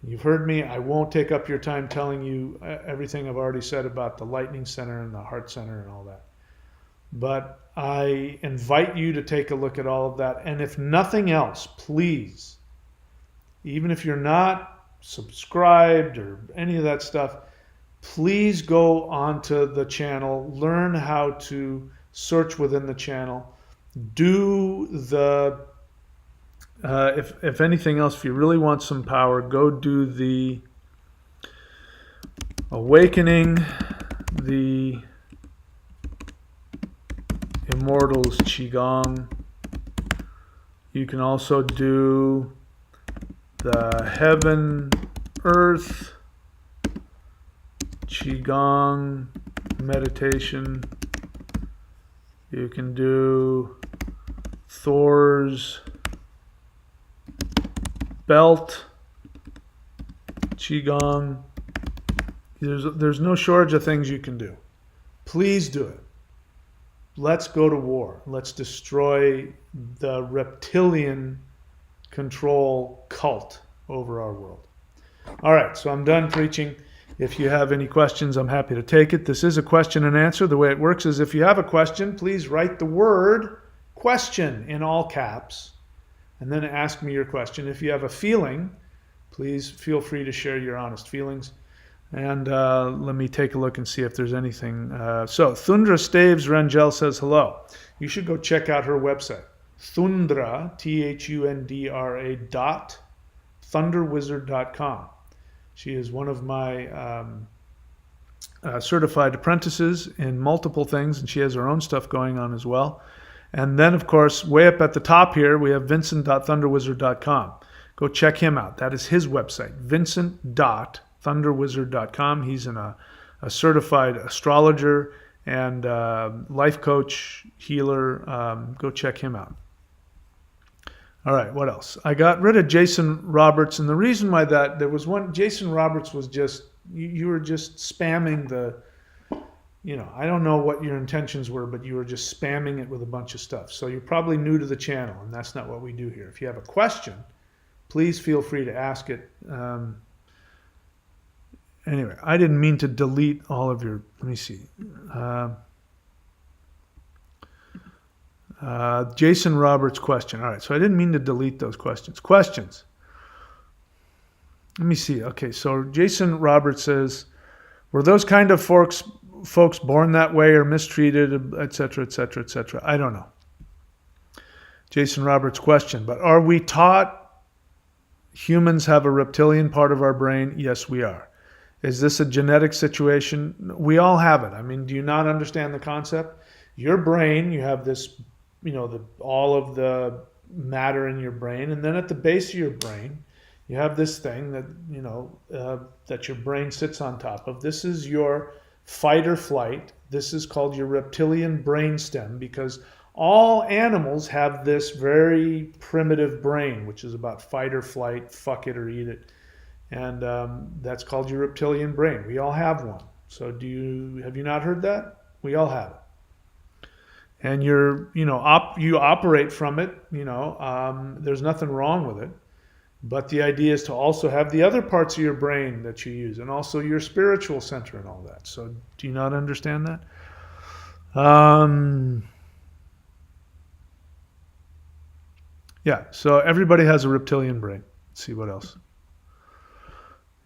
You've heard me. I won't take up your time telling you everything I've already said about the lightning center and the heart center and all that. But I invite you to take a look at all of that. And if nothing else, please, even if you're not subscribed or any of that stuff, please go onto the channel, learn how to search within the channel, do the if anything else, if you really want some power, go do the Awakening the Immortals Qigong. You can also do the Heaven Earth Qigong meditation. You can do Thor's belt, Qigong. There's no shortage of things you can do. Please do it. Let's go to war. Let's destroy the reptilian control cult over our world. All right, so I'm done preaching. If you have any questions, I'm happy to take it. This is a question and answer. The way it works is if you have a question, please write the word question in all caps and then ask me your question. If you have a feeling, please feel free to share your honest feelings. And let me take a look and see if there's anything. So Thundra Staves Rangel says hello. You should go check out her website. Thundra, THUNDRA thunderwizard.com. She is one of my certified apprentices in multiple things, and she has her own stuff going on as well. And then, of course, way up at the top here, we have vincent.thunderwizard.com. Go check him out. That is his website, vincent.thunderwizard.com. He's a certified astrologer and life coach, healer. Go check him out. All right, what else? I got rid of Jason Roberts, and the reason why there was one, Jason Roberts was just, you were just spamming I don't know what your intentions were, but you were just spamming it with a bunch of stuff. So you're probably new to the channel, and that's not what we do here. If you have a question, please feel free to ask it. Anyway, I didn't mean to delete all of your, let me see. Jason Roberts' question. All right, so I didn't mean to delete those questions. Questions. Let me see. Okay, so Jason Roberts says, were those kind of folks born that way or mistreated, etc., etc., etc.? I don't know. Jason Roberts' question. But are we taught humans have a reptilian part of our brain? Yes, we are. Is this a genetic situation? We all have it. I mean, do you not understand the concept? Your brain, you have this, all of the matter in your brain, and then at the base of your brain, you have this thing that, that your brain sits on top of. This is your fight or flight. This is called your reptilian brainstem, because all animals have this very primitive brain, which is about fight or flight, fuck it or eat it. And that's called your reptilian brain. We all have one. So have you not heard that? We all have it. And you operate from it, there's nothing wrong with it. But the idea is to also have the other parts of your brain that you use, and also your spiritual center and all that. So do you not understand that? Yeah, so everybody has a reptilian brain. Let's see what else.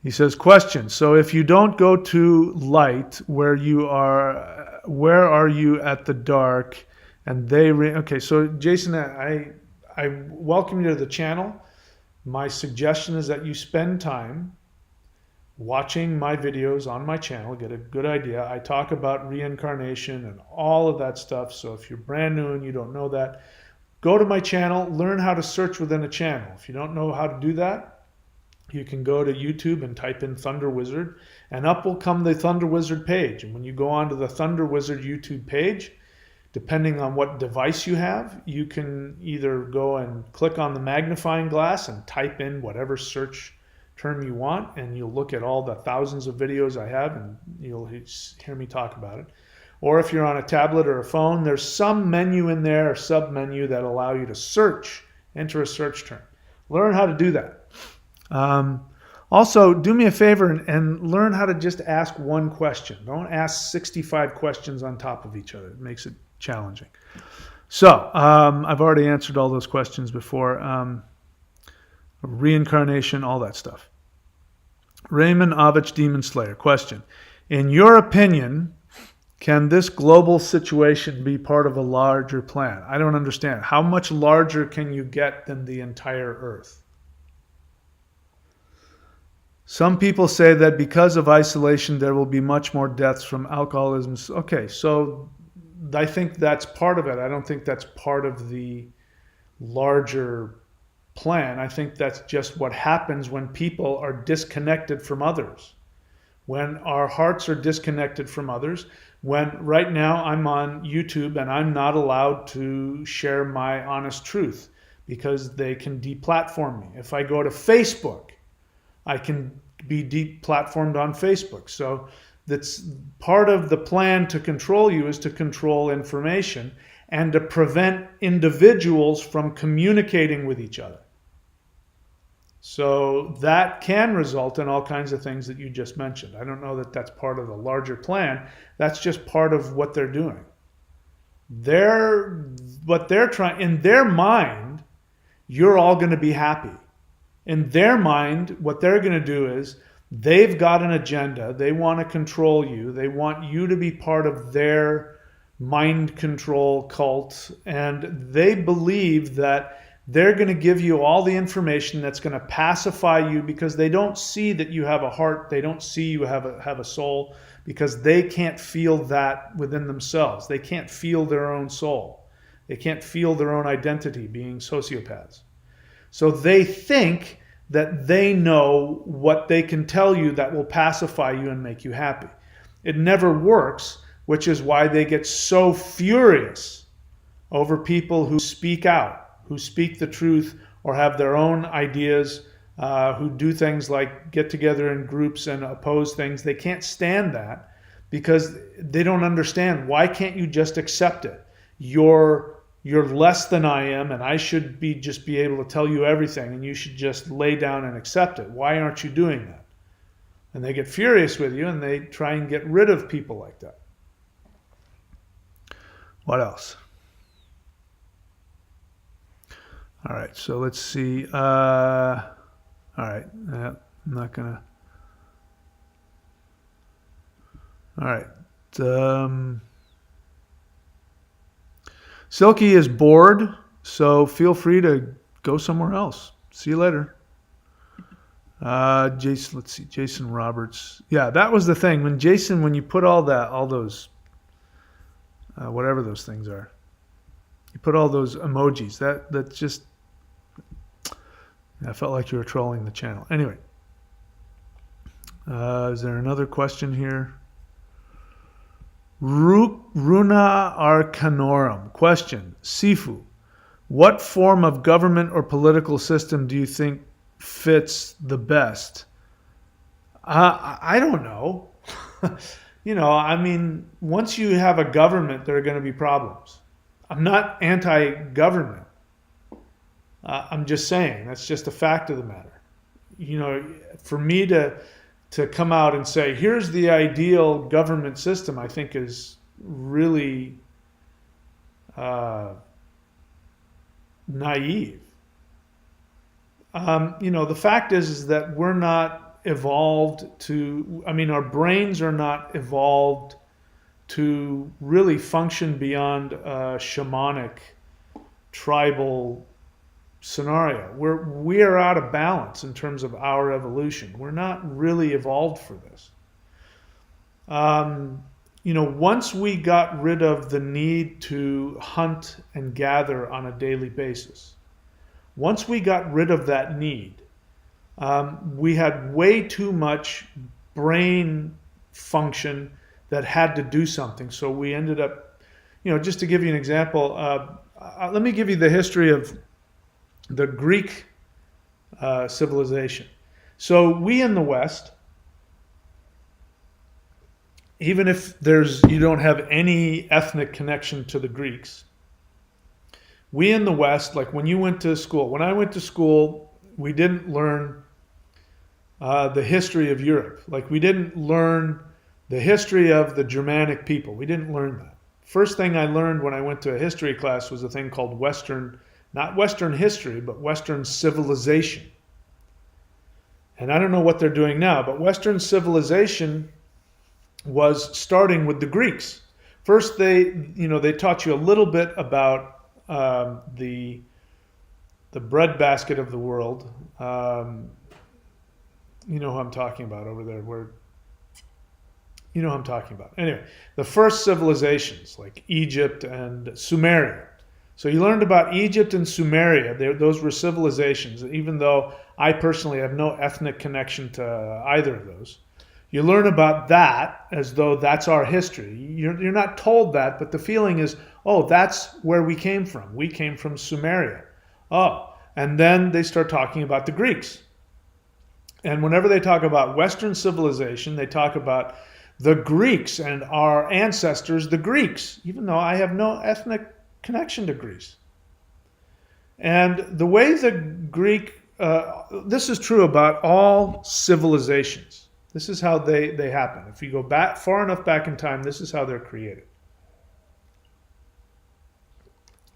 He says, question. So if you don't go to light where are you at the dark? And okay, so Jason, I welcome you to the channel. My suggestion is that you spend time watching my videos on my channel, get a good idea. I talk about reincarnation and all of that stuff. So if you're brand new and you don't know that, go to my channel, learn how to search within a channel. If you don't know how to do that, you can go to YouTube and type in Thunder Wizard, and up will come the Thunder Wizard page. And when you go onto the Thunder Wizard YouTube page, depending on what device you have, you can either go and click on the magnifying glass and type in whatever search term you want, and you'll look at all the thousands of videos I have, and you'll hear me talk about it. Or if you're on a tablet or a phone, there's some menu in there, or sub-menu, that allow you to search, enter a search term. Learn how to do that. Also, do me a favor and learn how to just ask one question. Don't ask 65 questions on top of each other. It makes it challenging. So, I've already answered all those questions before. Reincarnation, all that stuff. Raymond Avich, Demon Slayer. Question. In your opinion, can this global situation be part of a larger plan? I don't understand. How much larger can you get than the entire Earth? Some people say that because of isolation, there will be much more deaths from alcoholism. Okay, so I think that's part of it. I don't think that's part of the larger plan. I think that's just what happens when people are disconnected from others. when our hearts are disconnected from others, when right now I'm on YouTube and I'm not allowed to share my honest truth because they can deplatform me. If I go to Facebook, I can be deplatformed on Facebook. So that's part of the plan to control you, is to control information and to prevent individuals from communicating with each other. So that can result in all kinds of things that you just mentioned. I don't know that that's part of the larger plan. That's just part of what they're doing. What they're trying, in their mind, you're all going to be happy. In their mind, what they're going to do is they've got an agenda. They want to control you. They want you to be part of their mind control cult. And they believe that they're going to give you all the information that's going to pacify you, because they don't see that you have a heart. They don't see you have a soul, because they can't feel that within themselves. They can't feel their own soul. They can't feel their own identity, being sociopaths. So they think that they know what they can tell you that will pacify you and make you happy. It never works, which is why they get so furious over people who speak out, who speak the truth or have their own ideas, who do things like get together in groups and oppose things. They can't stand that because they don't understand. Why can't you just accept it? You're less than I am, and I should just be able to tell you everything, and you should just lay down and accept it. Why aren't you doing that? And they get furious with you, and they try and get rid of people like that. What else? All right, so let's see. All right, I'm not gonna. All right. Silky is bored, so feel free to go somewhere else. See you later. Jason, let's see. Jason Roberts. Yeah, that was the thing. When you put all those, whatever those things are, you put all those emojis. That just, I felt like you were trolling the channel. Anyway, is there another question here? Runa Arcanorum. Question. Sifu, what form of government or political system do you think fits the best? I don't know. I mean, once you have a government, there are going to be problems. I'm not anti-government. I'm just saying, that's just a fact of the matter. For me to come out and say, here's the ideal government system, I think is really naive. The fact is that we're not evolved our brains are not evolved to really function beyond a shamanic, tribal scenario. We are out of balance in terms of our evolution. We're not really evolved for this. Once we got rid of the need to hunt and gather on a daily basis, once we got rid of that need, we had way too much brain function that had to do something. So we ended up, just to give you an example, let me give you the history of the Greek civilization. So we in the West, even if you don't have any ethnic connection to the Greeks, we in the West, like when I went to school, we didn't learn the history of Europe. Like we didn't learn the history of the Germanic people. We didn't learn that. First thing I learned when I went to a history class was a thing called not Western history, but Western civilization. And I don't know what they're doing now, but Western civilization was starting with the Greeks. First, they taught you a little bit about the breadbasket of the world. You know who I'm talking about over there. You know who I'm talking about. Anyway, the first civilizations like Egypt and Sumeria. So you learned about Egypt and Sumeria. Those were civilizations, even though I personally have no ethnic connection to either of those. You learn about that as though that's our history. You're not told that, but the feeling is, oh, that's where we came from. We came from Sumeria. Oh, and then they start talking about the Greeks. And whenever they talk about Western civilization, they talk about the Greeks and our ancestors, the Greeks, even though I have no ethnic connection to Greece. And the way the Greek, this is true about all civilizations. This is how they happen. If you go back far enough back in time, this is how they're created.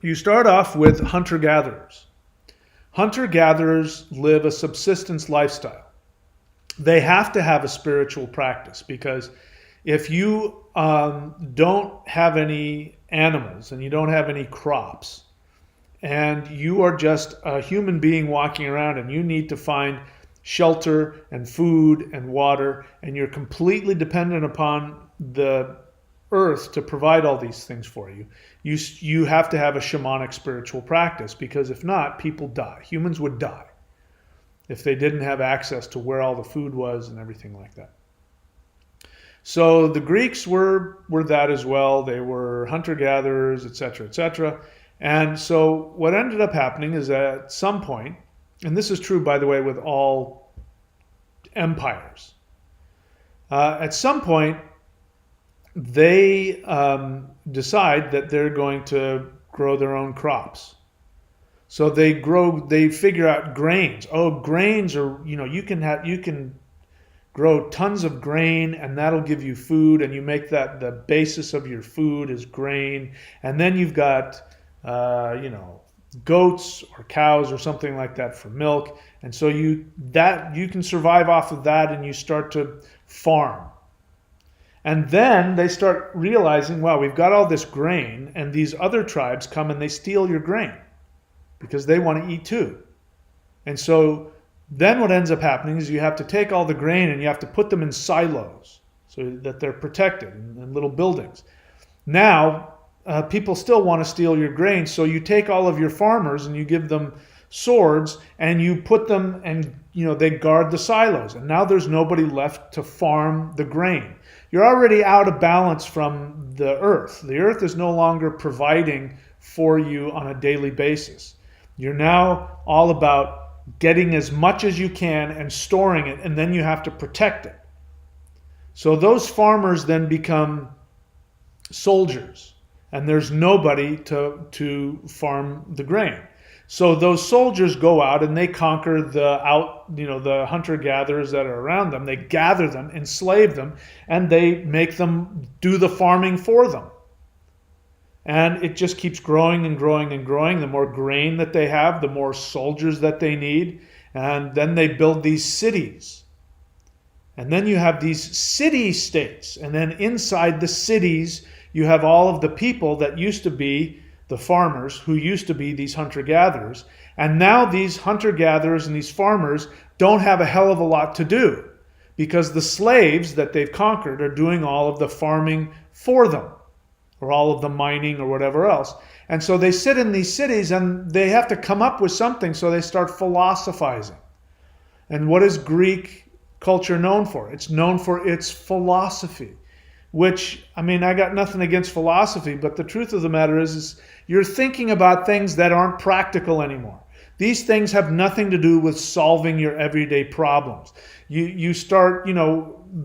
You start off with hunter-gatherers. Hunter-gatherers live a subsistence lifestyle. They have to have a spiritual practice, because if you don't have any animals and you don't have any crops, and you are just a human being walking around and you need to find shelter and food and water, and you're completely dependent upon the earth to provide all these things for you, you have to have a shamanic spiritual practice, because if not, people die. Humans would die if they didn't have access to where all the food was and everything like that. So the Greeks were that as well. They were hunter-gatherers, etc., etc. And so what ended up happening is that at some point, and this is true, by the way, with all empires, at some point they decide that they're going to grow their own crops. So they figure out grains. Oh, grains are, you can grow tons of grain, and that'll give you food, and you make that the basis of your food is grain. And then you've got goats or cows or something like that for milk, and so you can survive off of that, and you start to farm. And then they start realizing, wow, we've got all this grain, and these other tribes come and they steal your grain because they want to eat too. And so then what ends up happening is you have to take all the grain and you have to put them in silos so that they're protected in little buildings. Now people still want to steal your grain, so you take all of your farmers and you give them swords and you put them, and they guard the silos, and now there's nobody left to farm the grain. You're already out of balance from the earth. The earth is no longer providing for you on a daily basis. You're now all about getting as much as you can and storing it, and then you have to protect it. So those farmers then become soldiers, and there's nobody to farm the grain. So those soldiers go out and they conquer the hunter-gatherers that are around them. They gather them, enslave them, and they make them do the farming for them. And it just keeps growing and growing and growing. The more grain that they have, the more soldiers that they need. And then they build these cities. And then you have these city-states. And then inside the cities, you have all of the people that used to be the farmers, who used to be these hunter-gatherers. And now these hunter-gatherers and these farmers don't have a hell of a lot to do, because the slaves that they've conquered are doing all of the farming for them, or all of the mining or whatever else. And so they sit in these cities and they have to come up with something, so they start philosophizing. And what is Greek culture known for? It's known for its philosophy, which, I got nothing against philosophy, but the truth of the matter is you're thinking about things that aren't practical anymore. These things have nothing to do with solving your everyday problems. You start,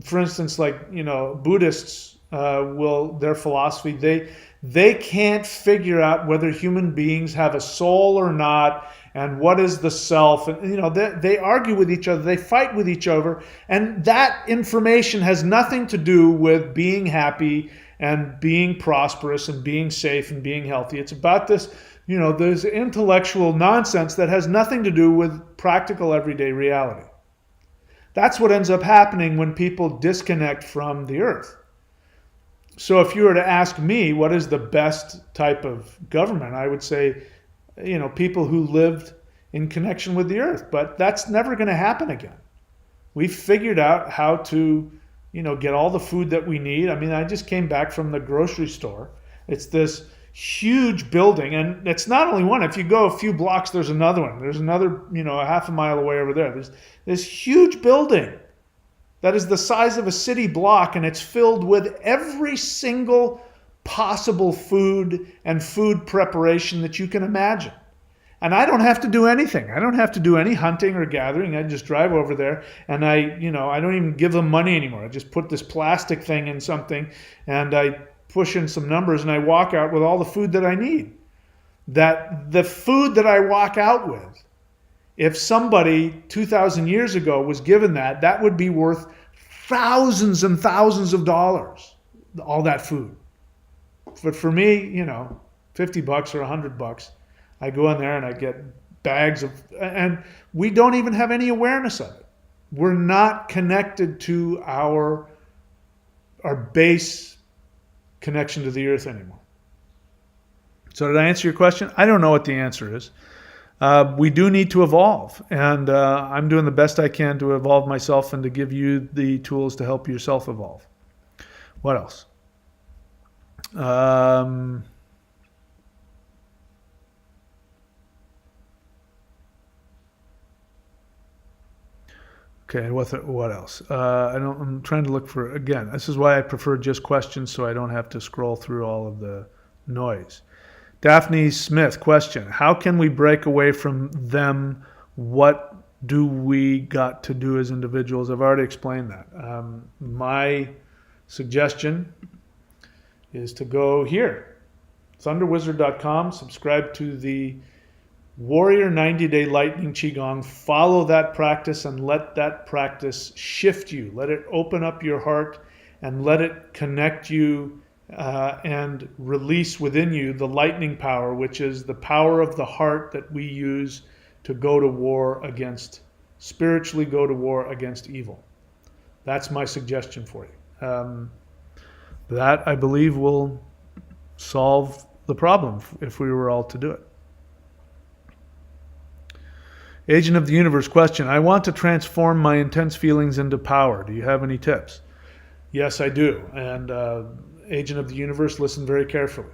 for instance, like, Buddhists their philosophy, they can't figure out whether human beings have a soul or not, and what is the self. And they argue with each other, they fight with each other, and that information has nothing to do with being happy and being prosperous and being safe and being healthy. It's about this, there's intellectual nonsense that has nothing to do with practical everyday reality. That's what ends up happening when people disconnect from the earth. So if you were to ask me what is the best type of government, I would say, people who lived in connection with the earth. But that's never going to happen again. We've figured out how to, get all the food that we need. I just came back from the grocery store. It's this huge building, and it's not only one. If you go a few blocks, there's another one. There's another, a half a mile away over there. There's this huge building. that is the size of a city block, and it's filled with every single possible food and food preparation that you can imagine. And I don't have to do anything. I don't have to do any hunting or gathering. I just drive over there, and I don't even give them money anymore. I just put this plastic thing in something, and I push in some numbers, and I walk out with all the food that I need. That the food that I walk out with, if somebody 2,000 years ago was given that, that would be worth thousands and thousands of dollars, all that food. But for me, $50 or $100, I go in there and I get bags of, and we don't even have any awareness of it. We're not connected to our base connection to the earth anymore. So did I answer your question? I don't know what the answer is. We do need to evolve, and I'm doing the best I can to evolve myself and to give you the tools to help yourself evolve. What else? Okay, what else? I'm trying to look for, again, this is why I prefer just questions so I don't have to scroll through all of the noise. Daphne Smith, question. How can we break away from them? What do we got to do as individuals? I've already explained that. My suggestion is to go here, thunderwizard.com, subscribe to the Warrior 90-Day Lightning Qigong, follow that practice and let that practice shift you. Let it open up your heart and let it connect you and release within you the lightning power, which is the power of the heart that we use to go to war against, spiritually go to war against evil. That's my suggestion for you. That, I believe, will solve the problem if we were all to do it. Agent of the Universe, question. I want to transform my intense feelings into power. Do you have any tips? Yes, I do. And Agent of the Universe, listen very carefully.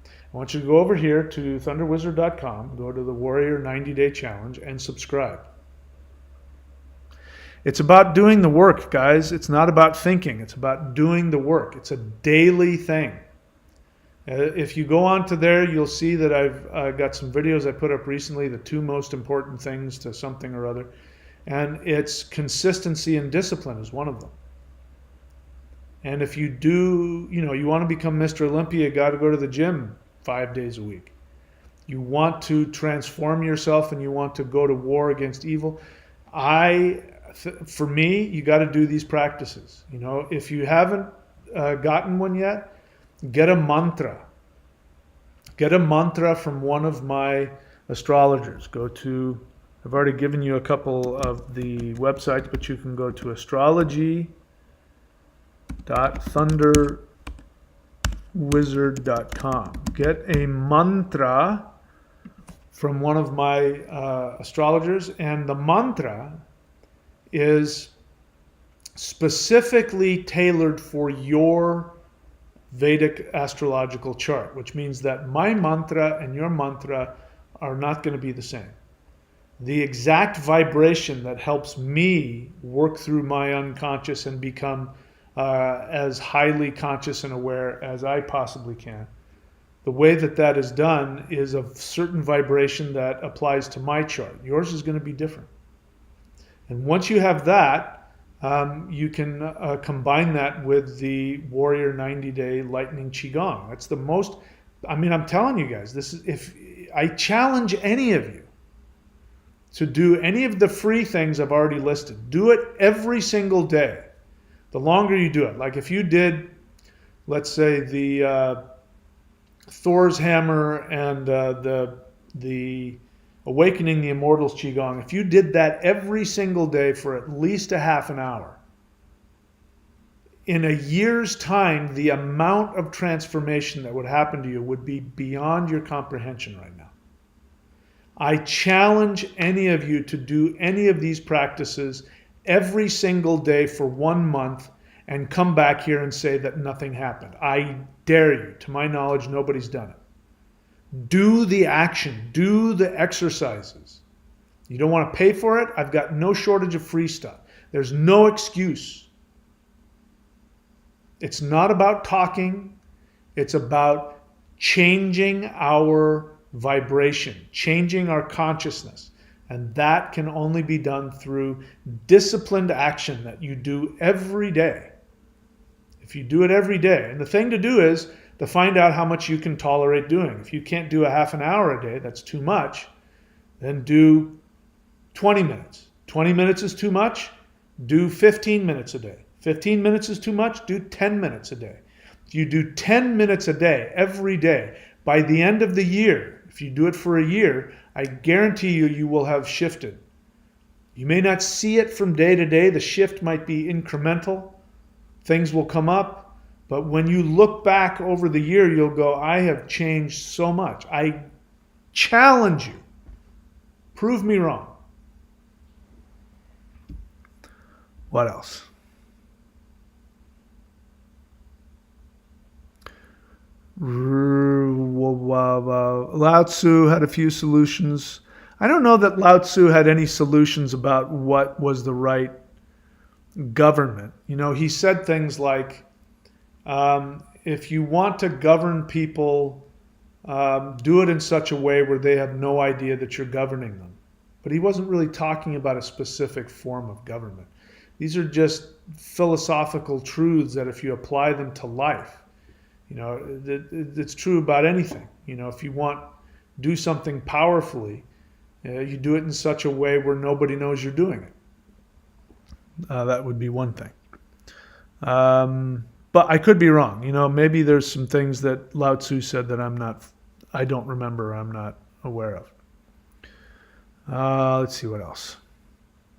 I want you to go over here to thunderwizard.com, go to the Warrior 90-Day Challenge, and subscribe. It's about doing the work, guys. It's not about thinking. It's about doing the work. It's a daily thing. If you go onto there, you'll see that I've got some videos I put up recently, the 2 most important things to something or other. And it's consistency and discipline is one of them. And if you do, you want to become Mr. Olympia, you got to go to the gym 5 days a week. You want to transform yourself and you want to go to war against evil. For me, you got to do these practices. If you haven't gotten one yet, get a mantra. Get a mantra from one of my astrologers. I've already given you a couple of the websites, but you can go to astrology.thunderwizard.com. Get a mantra from one of my astrologers, and the mantra is specifically tailored for your Vedic astrological chart, which means that my mantra and your mantra are not going to be the same. The exact vibration that helps me work through my unconscious and become as highly conscious and aware as I possibly can. The way that is done is a certain vibration that applies to my chart. Yours is going to be different. And once you have that, you can combine that with the Warrior 90-Day Lightning Qigong. That's the most, I'm telling you guys, if I challenge any of you to do any of the free things I've already listed, do it every single day. The longer you do it, like if you did, let's say the Thor's Hammer and the Awakening the Immortals Qigong, if you did that every single day for at least a half an hour, in a year's time, the amount of transformation that would happen to you would be beyond your comprehension right now. I challenge any of you to do any of these practices every single day for 1 month and come back here and say that nothing happened. I dare you. To my knowledge, nobody's done it. Do the action. Do the exercises. You don't want to pay for it? I've got no shortage of free stuff. There's no excuse It's not about talking. It's about changing our vibration, changing our consciousness. And that can only be done through disciplined action that you do every day. If you do it every day. And the thing to do is to find out how much you can tolerate doing. If you can't do a half an hour a day, that's too much, then do 20 minutes. 20 minutes is too much, do 15 minutes a day. 15 minutes is too much, do 10 minutes a day. If you do 10 minutes a day, every day, by the end of the year, if you do it for a year, I guarantee you, you will have shifted. You may not see it from day to day. The shift might be incremental. Things will come up. But when you look back over the year, you'll go, I have changed so much. I challenge you. Prove me wrong. What else? Lao Tzu had a few solutions. I don't know that Lao Tzu had any solutions about what was the right government. You know, he said things like, if you want to govern people, do it in such a way where they have no idea that you're governing them. But he wasn't really talking about a specific form of government. These are just philosophical truths that if you apply them to life, you know, it's true about anything. You know, if you do something powerfully, you do it in such a way where nobody knows you're doing it. That would be one thing. But I could be wrong. You know, maybe there's some things that Lao Tzu said that I don't remember, I'm not aware of. Let's see what else.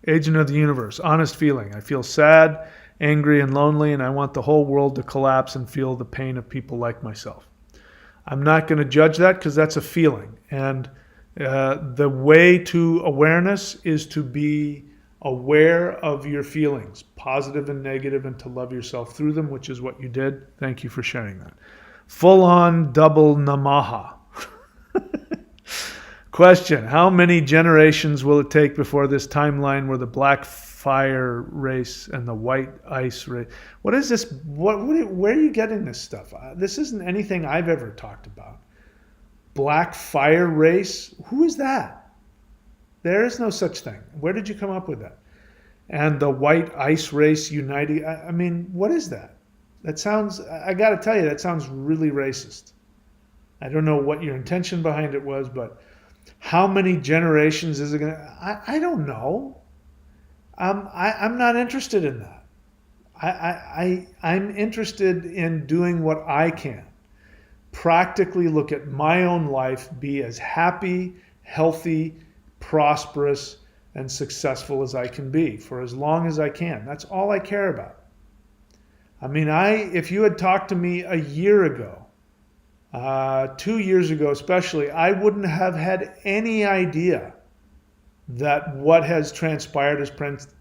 Agent of the universe, honest feeling. I feel sad, angry, and lonely, and I want the whole world to collapse and feel the pain of people like myself. I'm not going to judge that because that's a feeling. And the way to awareness is to be aware of your feelings, positive and negative, and to love yourself through them, which is what you did. Thank you for sharing that. Full-on double namaha. Question, how many generations will it take before this timeline where the black fire race and the white ice race... What is this? Where are you getting this stuff? This isn't anything I've ever talked about. Black fire race? Who is that? There is no such thing. Where did you come up with that? And the white ice race uniting... I mean, what is that? That sounds... I got to tell you, that sounds really racist. I don't know what your intention behind it was, but... How many generations is it going to... I don't know. I'm not interested in that. I'm interested in doing what I can. Practically look at my own life, be as happy, healthy, prosperous, and successful as I can be for as long as I can. That's all I care about. I mean, if you had talked to me a year ago, 2 years ago especially, I wouldn't have had any idea that what has transpired has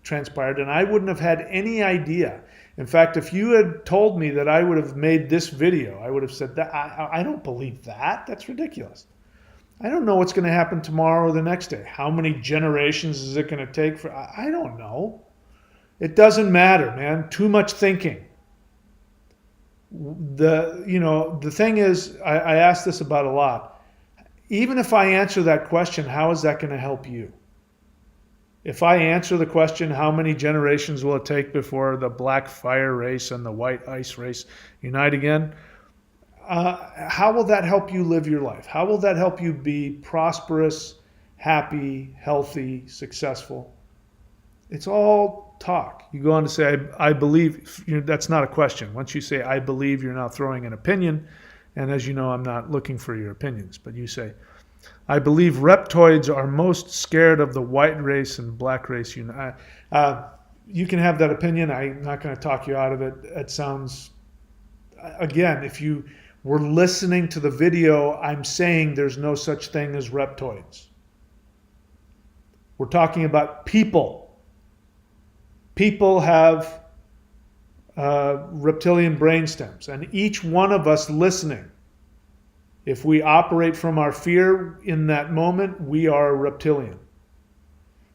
transpired, and I wouldn't have had any idea. In fact, if you had told me that I would have made this video, I would have said that I don't believe that. That's ridiculous. I don't know what's going to happen tomorrow or the next day. How many generations is it going to take for... I don't know. It doesn't matter, man. Too much thinking. The thing is, I ask this about a lot. Even if I answer that question, how is that going to help you? If I answer the question, how many generations will it take before the black fire race and the white ice race unite again? How will that help you live your life? How will that help you be prosperous, happy, healthy, successful? It's all talk. You go on to say, I believe. That's not a question. Once you say, I believe, you're now throwing an opinion. And as you know, I'm not looking for your opinions. But you say, I believe reptoids are most scared of the white race and black race. You can have that opinion. I'm not going to talk you out of it. It sounds, again, if you were listening to the video, I'm saying there's no such thing as reptoids. We're talking about people. People have reptilian brainstems, and each one of us listening, if we operate from our fear in that moment, we are reptilian.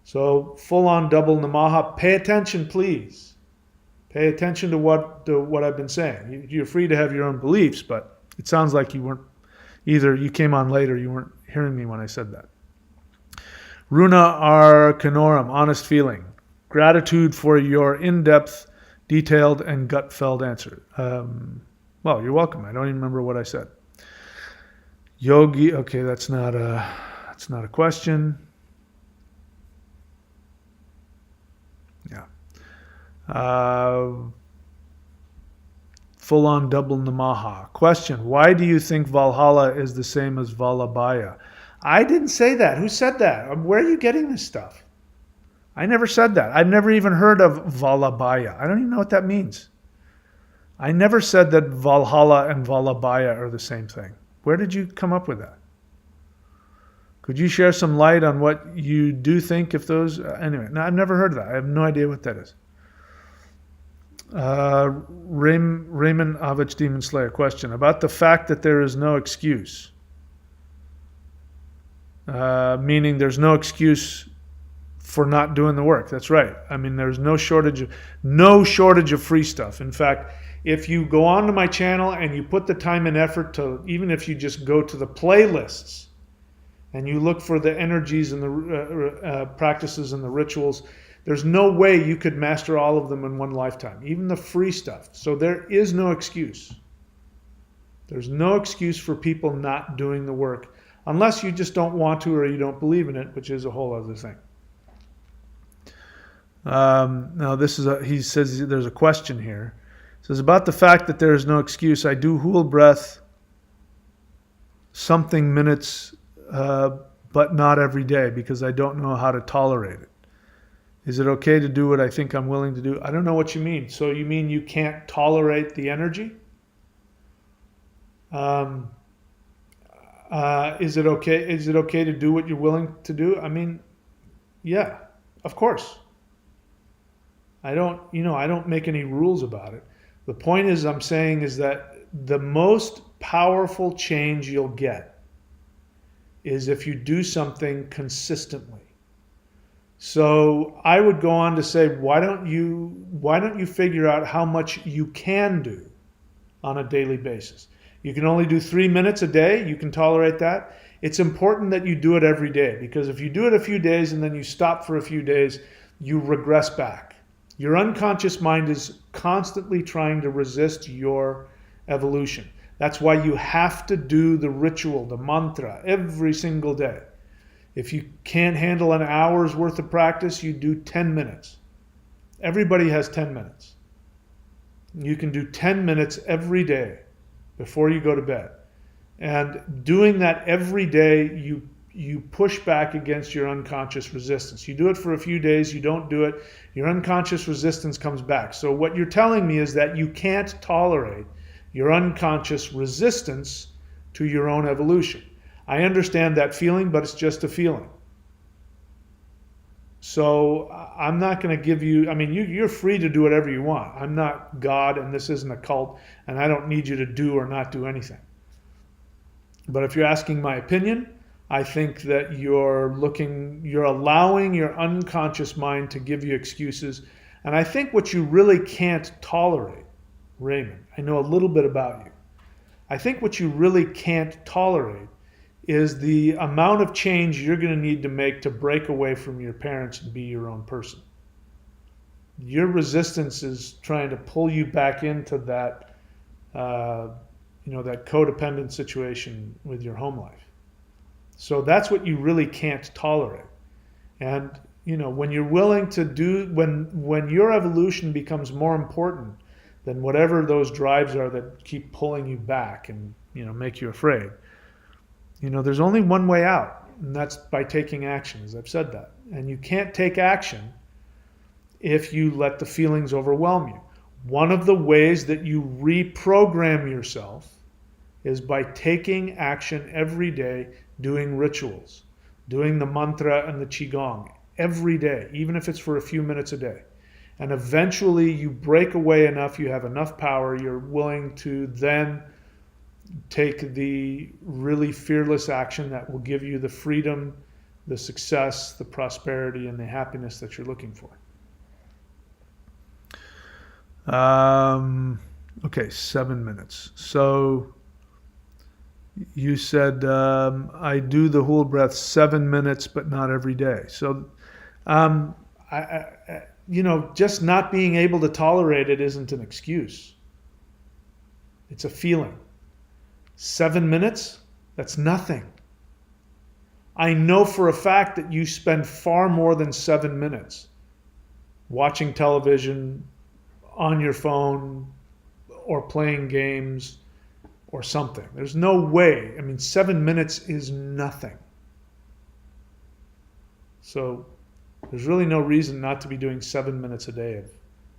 So full-on double namaha. Pay attention, please. Pay attention to what I've been saying. You're free to have your own beliefs, but it sounds like you weren't, either you came on late or you weren't hearing me when I said that. Runa Arcanorum, honest feeling. Gratitude for your in-depth, detailed, and gut-felt answer. Well, you're welcome. I don't even remember what I said. Yogi, okay, that's not a question. Yeah. Full-on double namaha. Question, why do you think Valhalla is the same as Vallabhaya? I didn't say that. Who said that? Where are you getting this stuff? I never said that. I've never even heard of Vallabhaya. I don't even know what that means. I never said that Valhalla and Vallabhaya are the same thing. Where did you come up with that? Could you share some light on what you do think if those... Anyway, no, I've never heard of that. I have no idea what that is. Raymond Avich Demon Slayer, question about the fact that there is no excuse. Meaning there's no excuse for not doing the work. That's right. I mean, there's no shortage of free stuff. In fact, if you go onto my channel and you put the time and effort to, even if you just go to the playlists and you look for the energies and the practices and the rituals, there's no way you could master all of them in one lifetime, even the free stuff. So there is no excuse. There's no excuse for people not doing the work unless you just don't want to or you don't believe in it, which is a whole other thing. Now this is he says there's a question here. It says about the fact that there is no excuse. I do whole breath something minutes, but not every day because I don't know how to tolerate it. Is it okay to do what I think I'm willing to do? I don't know what you mean. So you mean you can't tolerate the energy? Is it okay? Is it okay to do what you're willing to do? I mean, yeah, of course. I don't make any rules about it. The point is I'm saying is that the most powerful change you'll get is if you do something consistently. So I would go on to say, why don't you figure out how much you can do on a daily basis? You can only do 3 minutes a day. You can tolerate that. It's important that you do it every day because if you do it a few days and then you stop for a few days, you regress back. Your unconscious mind is constantly trying to resist your evolution. That's why you have to do the ritual, the mantra, every single day. If you can't handle an hour's worth of practice, you do 10 minutes. Everybody has 10 minutes. You can do 10 minutes every day before you go to bed. And doing that every day, you push back against your unconscious resistance. You do it for a few days, you don't do it, your unconscious resistance comes back. So what you're telling me is that you can't tolerate your unconscious resistance to your own evolution. I understand that feeling, but it's just a feeling. So I'm not going to give you, I mean, you're free to do whatever you want. I'm not God and this isn't a cult and I don't need you to do or not do anything. But if you're asking my opinion, I think that you're allowing your unconscious mind to give you excuses. And I think what you really can't tolerate, Raymond, I know a little bit about you. I think what you really can't tolerate is the amount of change you're going to need to make to break away from your parents and be your own person. Your resistance is trying to pull you back into that, that codependent situation with your home life. So that's what you really can't tolerate. And, when you're willing to do, when your evolution becomes more important than whatever those drives are that keep pulling you back and, make you afraid, there's only one way out, and that's by taking action, as I've said that. And you can't take action if you let the feelings overwhelm you. One of the ways that you reprogram yourself is by taking action every day, doing rituals, doing the mantra and the qigong every day, even if it's for a few minutes a day. And eventually you break away enough, you have enough power, you're willing to then take the really fearless action that will give you the freedom, the success, the prosperity, and the happiness that you're looking for. Okay, 7 minutes. So you said I do the whole breath 7 minutes, but not every day. So, um, just not being able to tolerate it isn't an excuse. It's a feeling. 7 minutes? That's nothing. I know for a fact that you spend far more than 7 minutes watching television, on your phone, or playing games, or something. There's no way. I mean, 7 minutes is nothing. So there's really no reason not to be doing 7 minutes a day of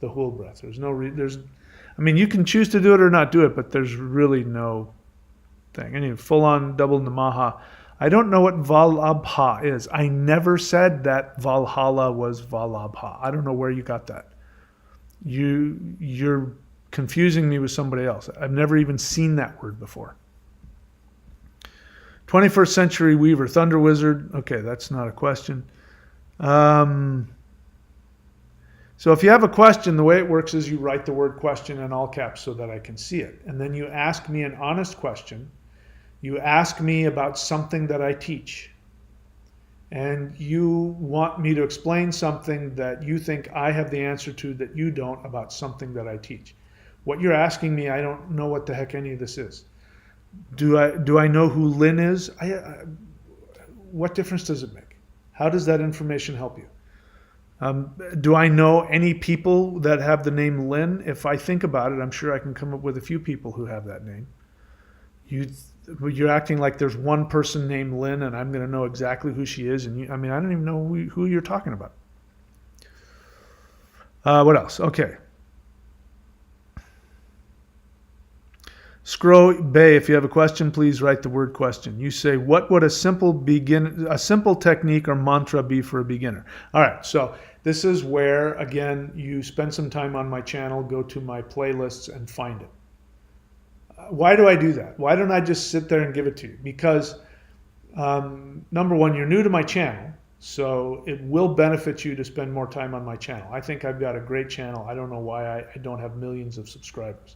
the whole breath. There's no I mean, you can choose to do it or not do it, but there's really no thing. Anyway, full on double namaha. I don't know what Valabha is. I never said that Valhalla was Valabha. I don't know where you got that. You're confusing me with somebody else. I've never even seen that word before. 21st Century Weaver, Thunder Wizard. Okay, that's not a question. So if you have a question, the way it works is you write the word question in all caps so that I can see it. And then you ask me an honest question. You ask me about something that I teach. And you want me to explain something that you think I have the answer to that you don't about something that I teach. What you're asking me, I don't know what the heck any of this is. Do I know who Lynn is? What difference does it make? How does that information help you? Do I know any people that have the name Lynn? If I think about it, I'm sure I can come up with a few people who have that name. You're acting like there's one person named Lynn and I'm going to know exactly who she is. And I don't even know who you're talking about. What else? Okay. Scroll Bay, if you have a question, please write the word question. You say, what would a simple technique or mantra be for a beginner? All right, so this is where, again, you spend some time on my channel, go to my playlists and find it. Why do I do that? Why don't I just sit there and give it to you? Because, number one, you're new to my channel, so it will benefit you to spend more time on my channel. I think I've got a great channel. I don't know why I don't have millions of subscribers.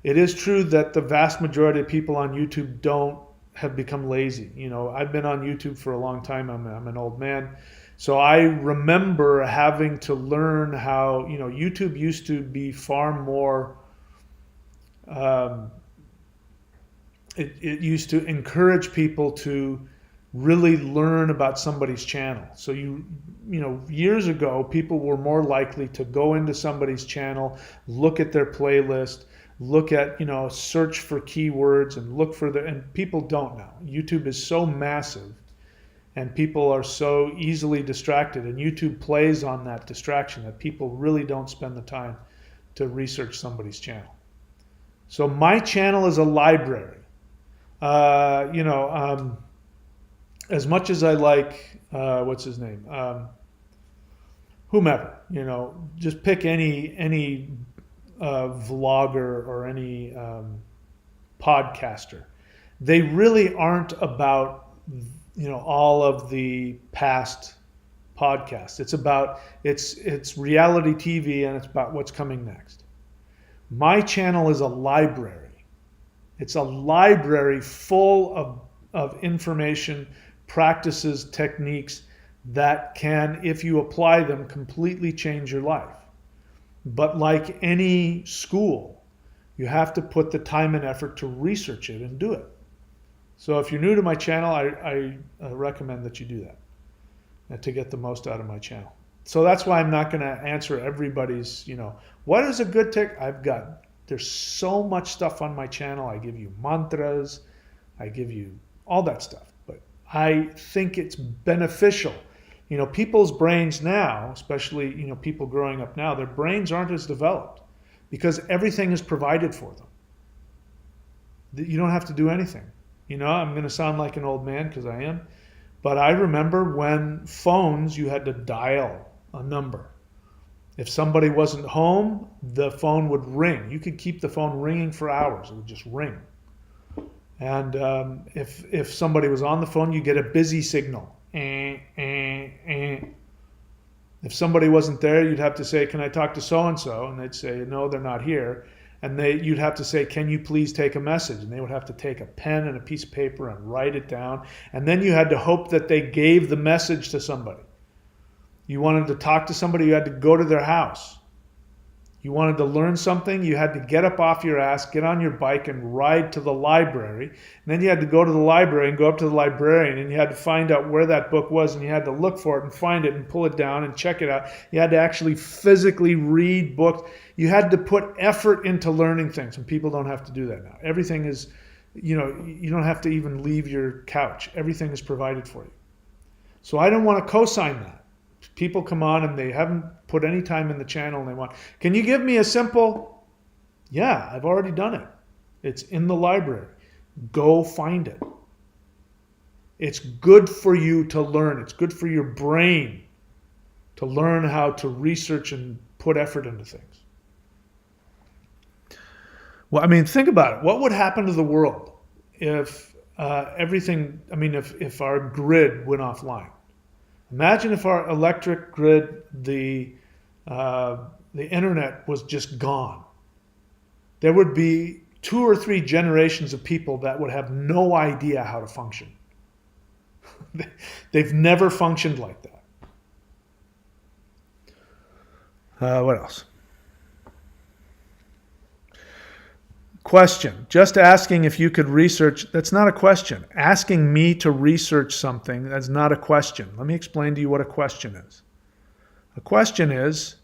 It is true that the vast majority of people on YouTube have become lazy. I've been on YouTube for a long time. I'm an old man. So I remember having to learn how, YouTube used to be far more, it used to encourage people to really learn about somebody's channel. So years ago, people were more likely to go into somebody's channel, look at their playlist, look at, search for keywords and look for and people don't now. YouTube is so massive and people are so easily distracted, and YouTube plays on that distraction that people really don't spend the time to research somebody's channel. So my channel is a library. As much as I like, what's his name? Whomever, just pick any vlogger or any podcaster. They really aren't about all of the past podcasts. It's about it's reality TV, and it's about what's coming next. My channel is a library. It's a library full of information, practices, techniques that can, if you apply them, completely change your life. But like any school, you have to put the time and effort to research it and do it. So if you're new to my channel, I recommend that you do that to get the most out of my channel. So that's why I'm not going to answer everybody's, what is a good tech? There's so much stuff on my channel. I give you mantras, I give you all that stuff. But I think it's beneficial. People's brains now, especially, people growing up now, their brains aren't as developed because everything is provided for them. You don't have to do anything. I'm going to sound like an old man because I am, but I remember when phones, you had to dial a number. If somebody wasn't home, the phone would ring. You could keep the phone ringing for hours. It would just ring. And if somebody was on the phone, you get a busy signal. If somebody wasn't there, you'd have to say, can I talk to so-and-so? And they'd say, no, they're not here. And you'd have to say, can you please take a message? And they would have to take a pen and a piece of paper and write it down. And then you had to hope that they gave the message to somebody. You wanted to talk to somebody, you had to go to their house. You wanted to learn something, you had to get up off your ass, get on your bike and ride to the library. And then you had to go to the library and go up to the librarian and you had to find out where that book was and you had to look for it and find it and pull it down and check it out. You had to actually physically read books. You had to put effort into learning things, and people don't have to do that now. Everything is, you don't have to even leave your couch. Everything is provided for you. So I don't want to co-sign that. People come on and they haven't put any time in the channel and they want, can you give me a simple? Yeah, I've already done it. It's in the library. Go find it. It's good for you to learn. It's good for your brain to learn how to research and put effort into things. Well, I mean, think about it. What would happen to the world if if our grid went offline? Imagine if our electric grid, the internet was just gone. There would be 2 or 3 generations of people that would have no idea how to function. They've never functioned like that. What else? Question. Just asking if you could research. That's not a question. Asking me to research something, that's not a question. Let me explain to you what a question is. A question is,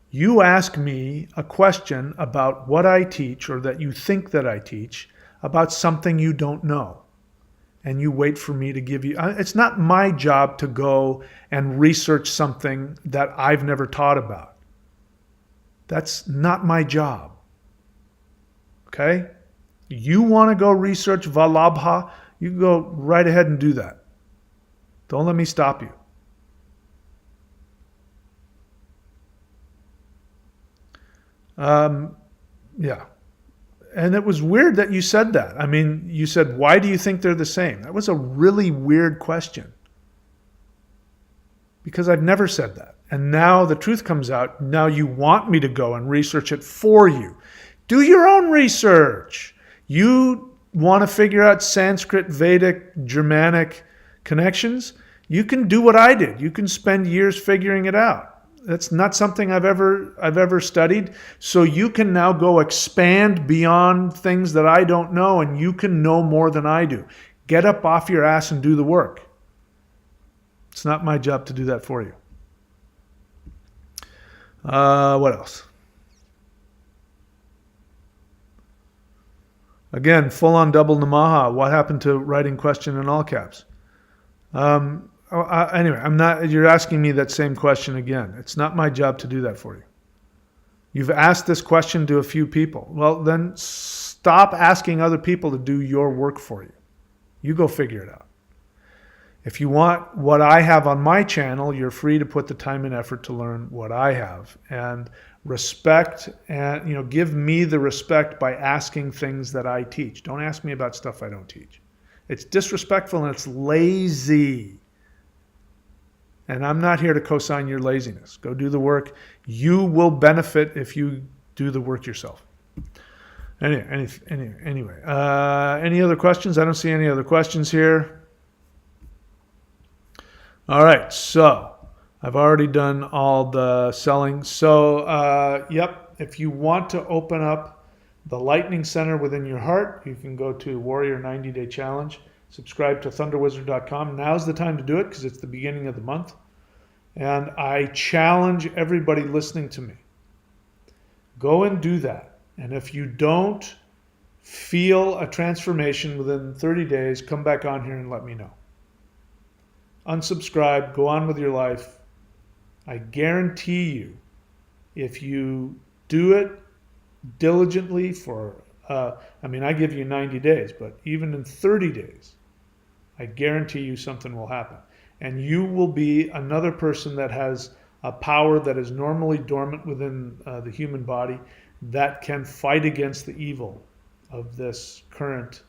you ask me a question about what I teach or that you think that I teach about something you don't know. And you wait for me to give you. It's not my job to go and research something that I've never taught about. That's not my job. Okay? You want to go research Valabha, you can go right ahead and do that. Don't let me stop you. Yeah. And it was weird that you said that. I mean, you said, why do you think they're the same? That was a really weird question. Because I've never said that. And now the truth comes out. Now you want me to go and research it for you. Do your own research. You want to figure out Sanskrit, Vedic, Germanic connections? You can do what I did. You can spend years figuring it out. That's not something I've ever studied. So you can now go expand beyond things that I don't know, and you can know more than I do. Get up off your ass and do the work. It's not my job to do that for you. What else? Again, full-on double namaha. What happened to writing question in all caps? Anyway, you're asking me that same question again. It's not my job to do that for you. You've asked this question to a few people. Well, then stop asking other people to do your work for you. You go figure it out. If you want what I have on my channel, you're free to put the time and effort to learn what I have. And respect, and give me the respect by asking things that I teach. Don't ask me about stuff I don't teach. It's disrespectful and it's lazy. And I'm not here to co-sign your laziness. Go do the work. You will benefit if you do the work yourself. Anyway, any other questions? I don't see any other questions here. All right, so I've already done all the selling. So, if you want to open up the Lightning Center within your heart, you can go to Warrior 90-Day Challenge. Subscribe to thunderwizard.com. Now's the time to do it because it's the beginning of the month. And I challenge everybody listening to me. Go and do that. And if you don't feel a transformation within 30 days, come back on here and let me know. Unsubscribe, go on with your life. I guarantee you, if you do it diligently for, I give you 90 days, but even in 30 days, I guarantee you something will happen. And you will be another person that has a power that is normally dormant within the human body that can fight against the evil of this current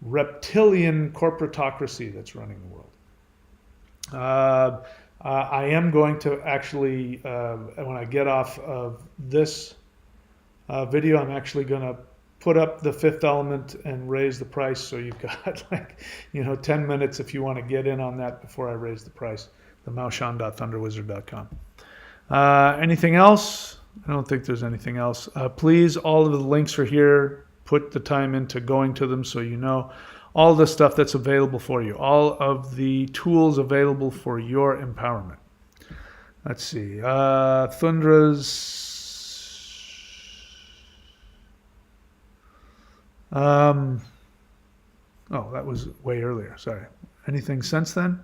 reptilian corporatocracy that's running the world. I am going to actually, when I get off of this video, I'm actually going to put up the fifth element and raise the price. So you've got 10 minutes if you want to get in on that before I raise the price. The maushan.thunderwizard.com. Anything else? I don't think there's anything else. Please, all of the links are here. Put the time into going to them so you know all the stuff that's available for you, all of the tools available for your empowerment. Let's see. Thundra's. Oh, that was way earlier. Sorry. Anything since then?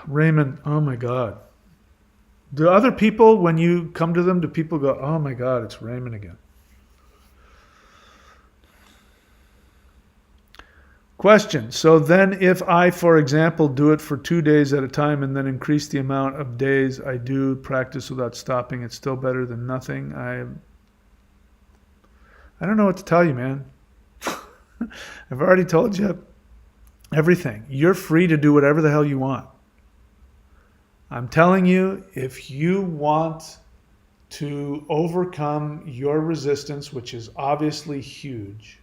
Raymond, oh my God. Do other people, when you come to them, do people go, oh my God, it's Raymond again? Question. So then if I, for example, do it for 2 days at a time and then increase the amount of days I do practice without stopping, it's still better than nothing. I don't know what to tell you, man. I've already told you everything. You're free to do whatever the hell you want. I'm telling you, if you want to overcome your resistance, which is obviously huge,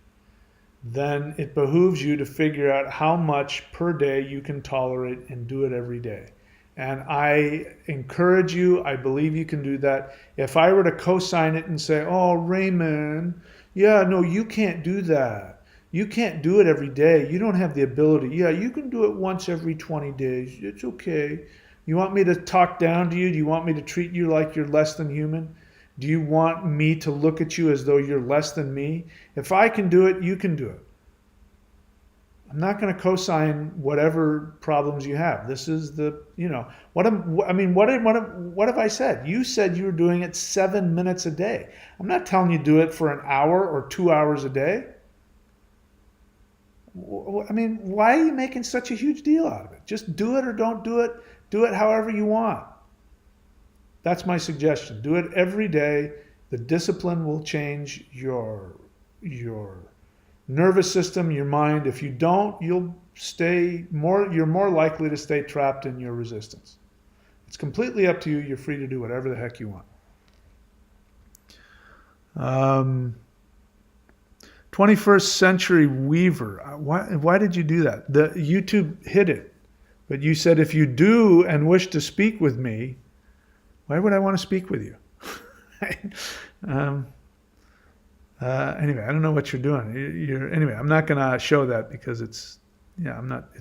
then it behooves you to figure out how much per day you can tolerate and do it every day. And I encourage you, I believe you can do that. If I were to co-sign it and say, oh, Raymond, yeah, no, you can't do that. You can't do it every day. You don't have the ability. Yeah, you can do it once every 20 days. It's okay. You want me to talk down to you? Do you want me to treat you like you're less than human? Do you want me to look at you as though you're less than me? If I can do it, you can do it. I'm not going to co-sign whatever problems you have. This is the, what have I said? You said you were doing it 7 minutes a day. I'm not telling you to do it for an hour or 2 hours a day. I mean, why are you making such a huge deal out of it? Just do it or don't do it. Do it however you want. That's my suggestion. Do it every day. The discipline will change your nervous system, your mind. If you don't, you're more likely to stay trapped in your resistance. It's completely up to you. You're free to do whatever the heck you want. 21st Century Weaver. Why did you do that? The YouTube hid it. But you said, if you do and wish to speak with me, why would I want to speak with you? Anyway, I don't know what you're doing. Anyway, I'm not going to show that because it's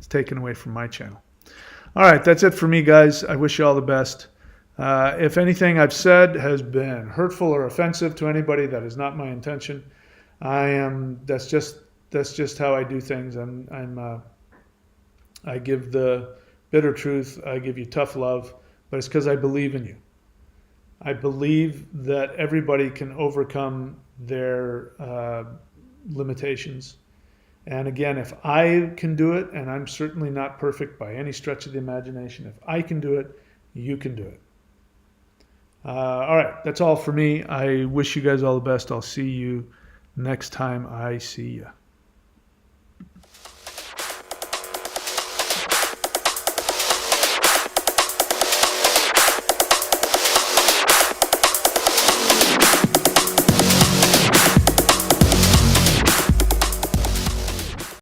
taken away from my channel. All right, that's it for me, guys. I wish you all the best. If anything I've said has been hurtful or offensive to anybody, that is not my intention. That's just how I do things. I give the bitter truth. I give you tough love, but it's because I believe in you. I believe that everybody can overcome their limitations. And again, if I can do it, and I'm certainly not perfect by any stretch of the imagination, if I can do it, you can do it. All right, that's all for me. I wish you guys all the best. I'll see you next time I see you.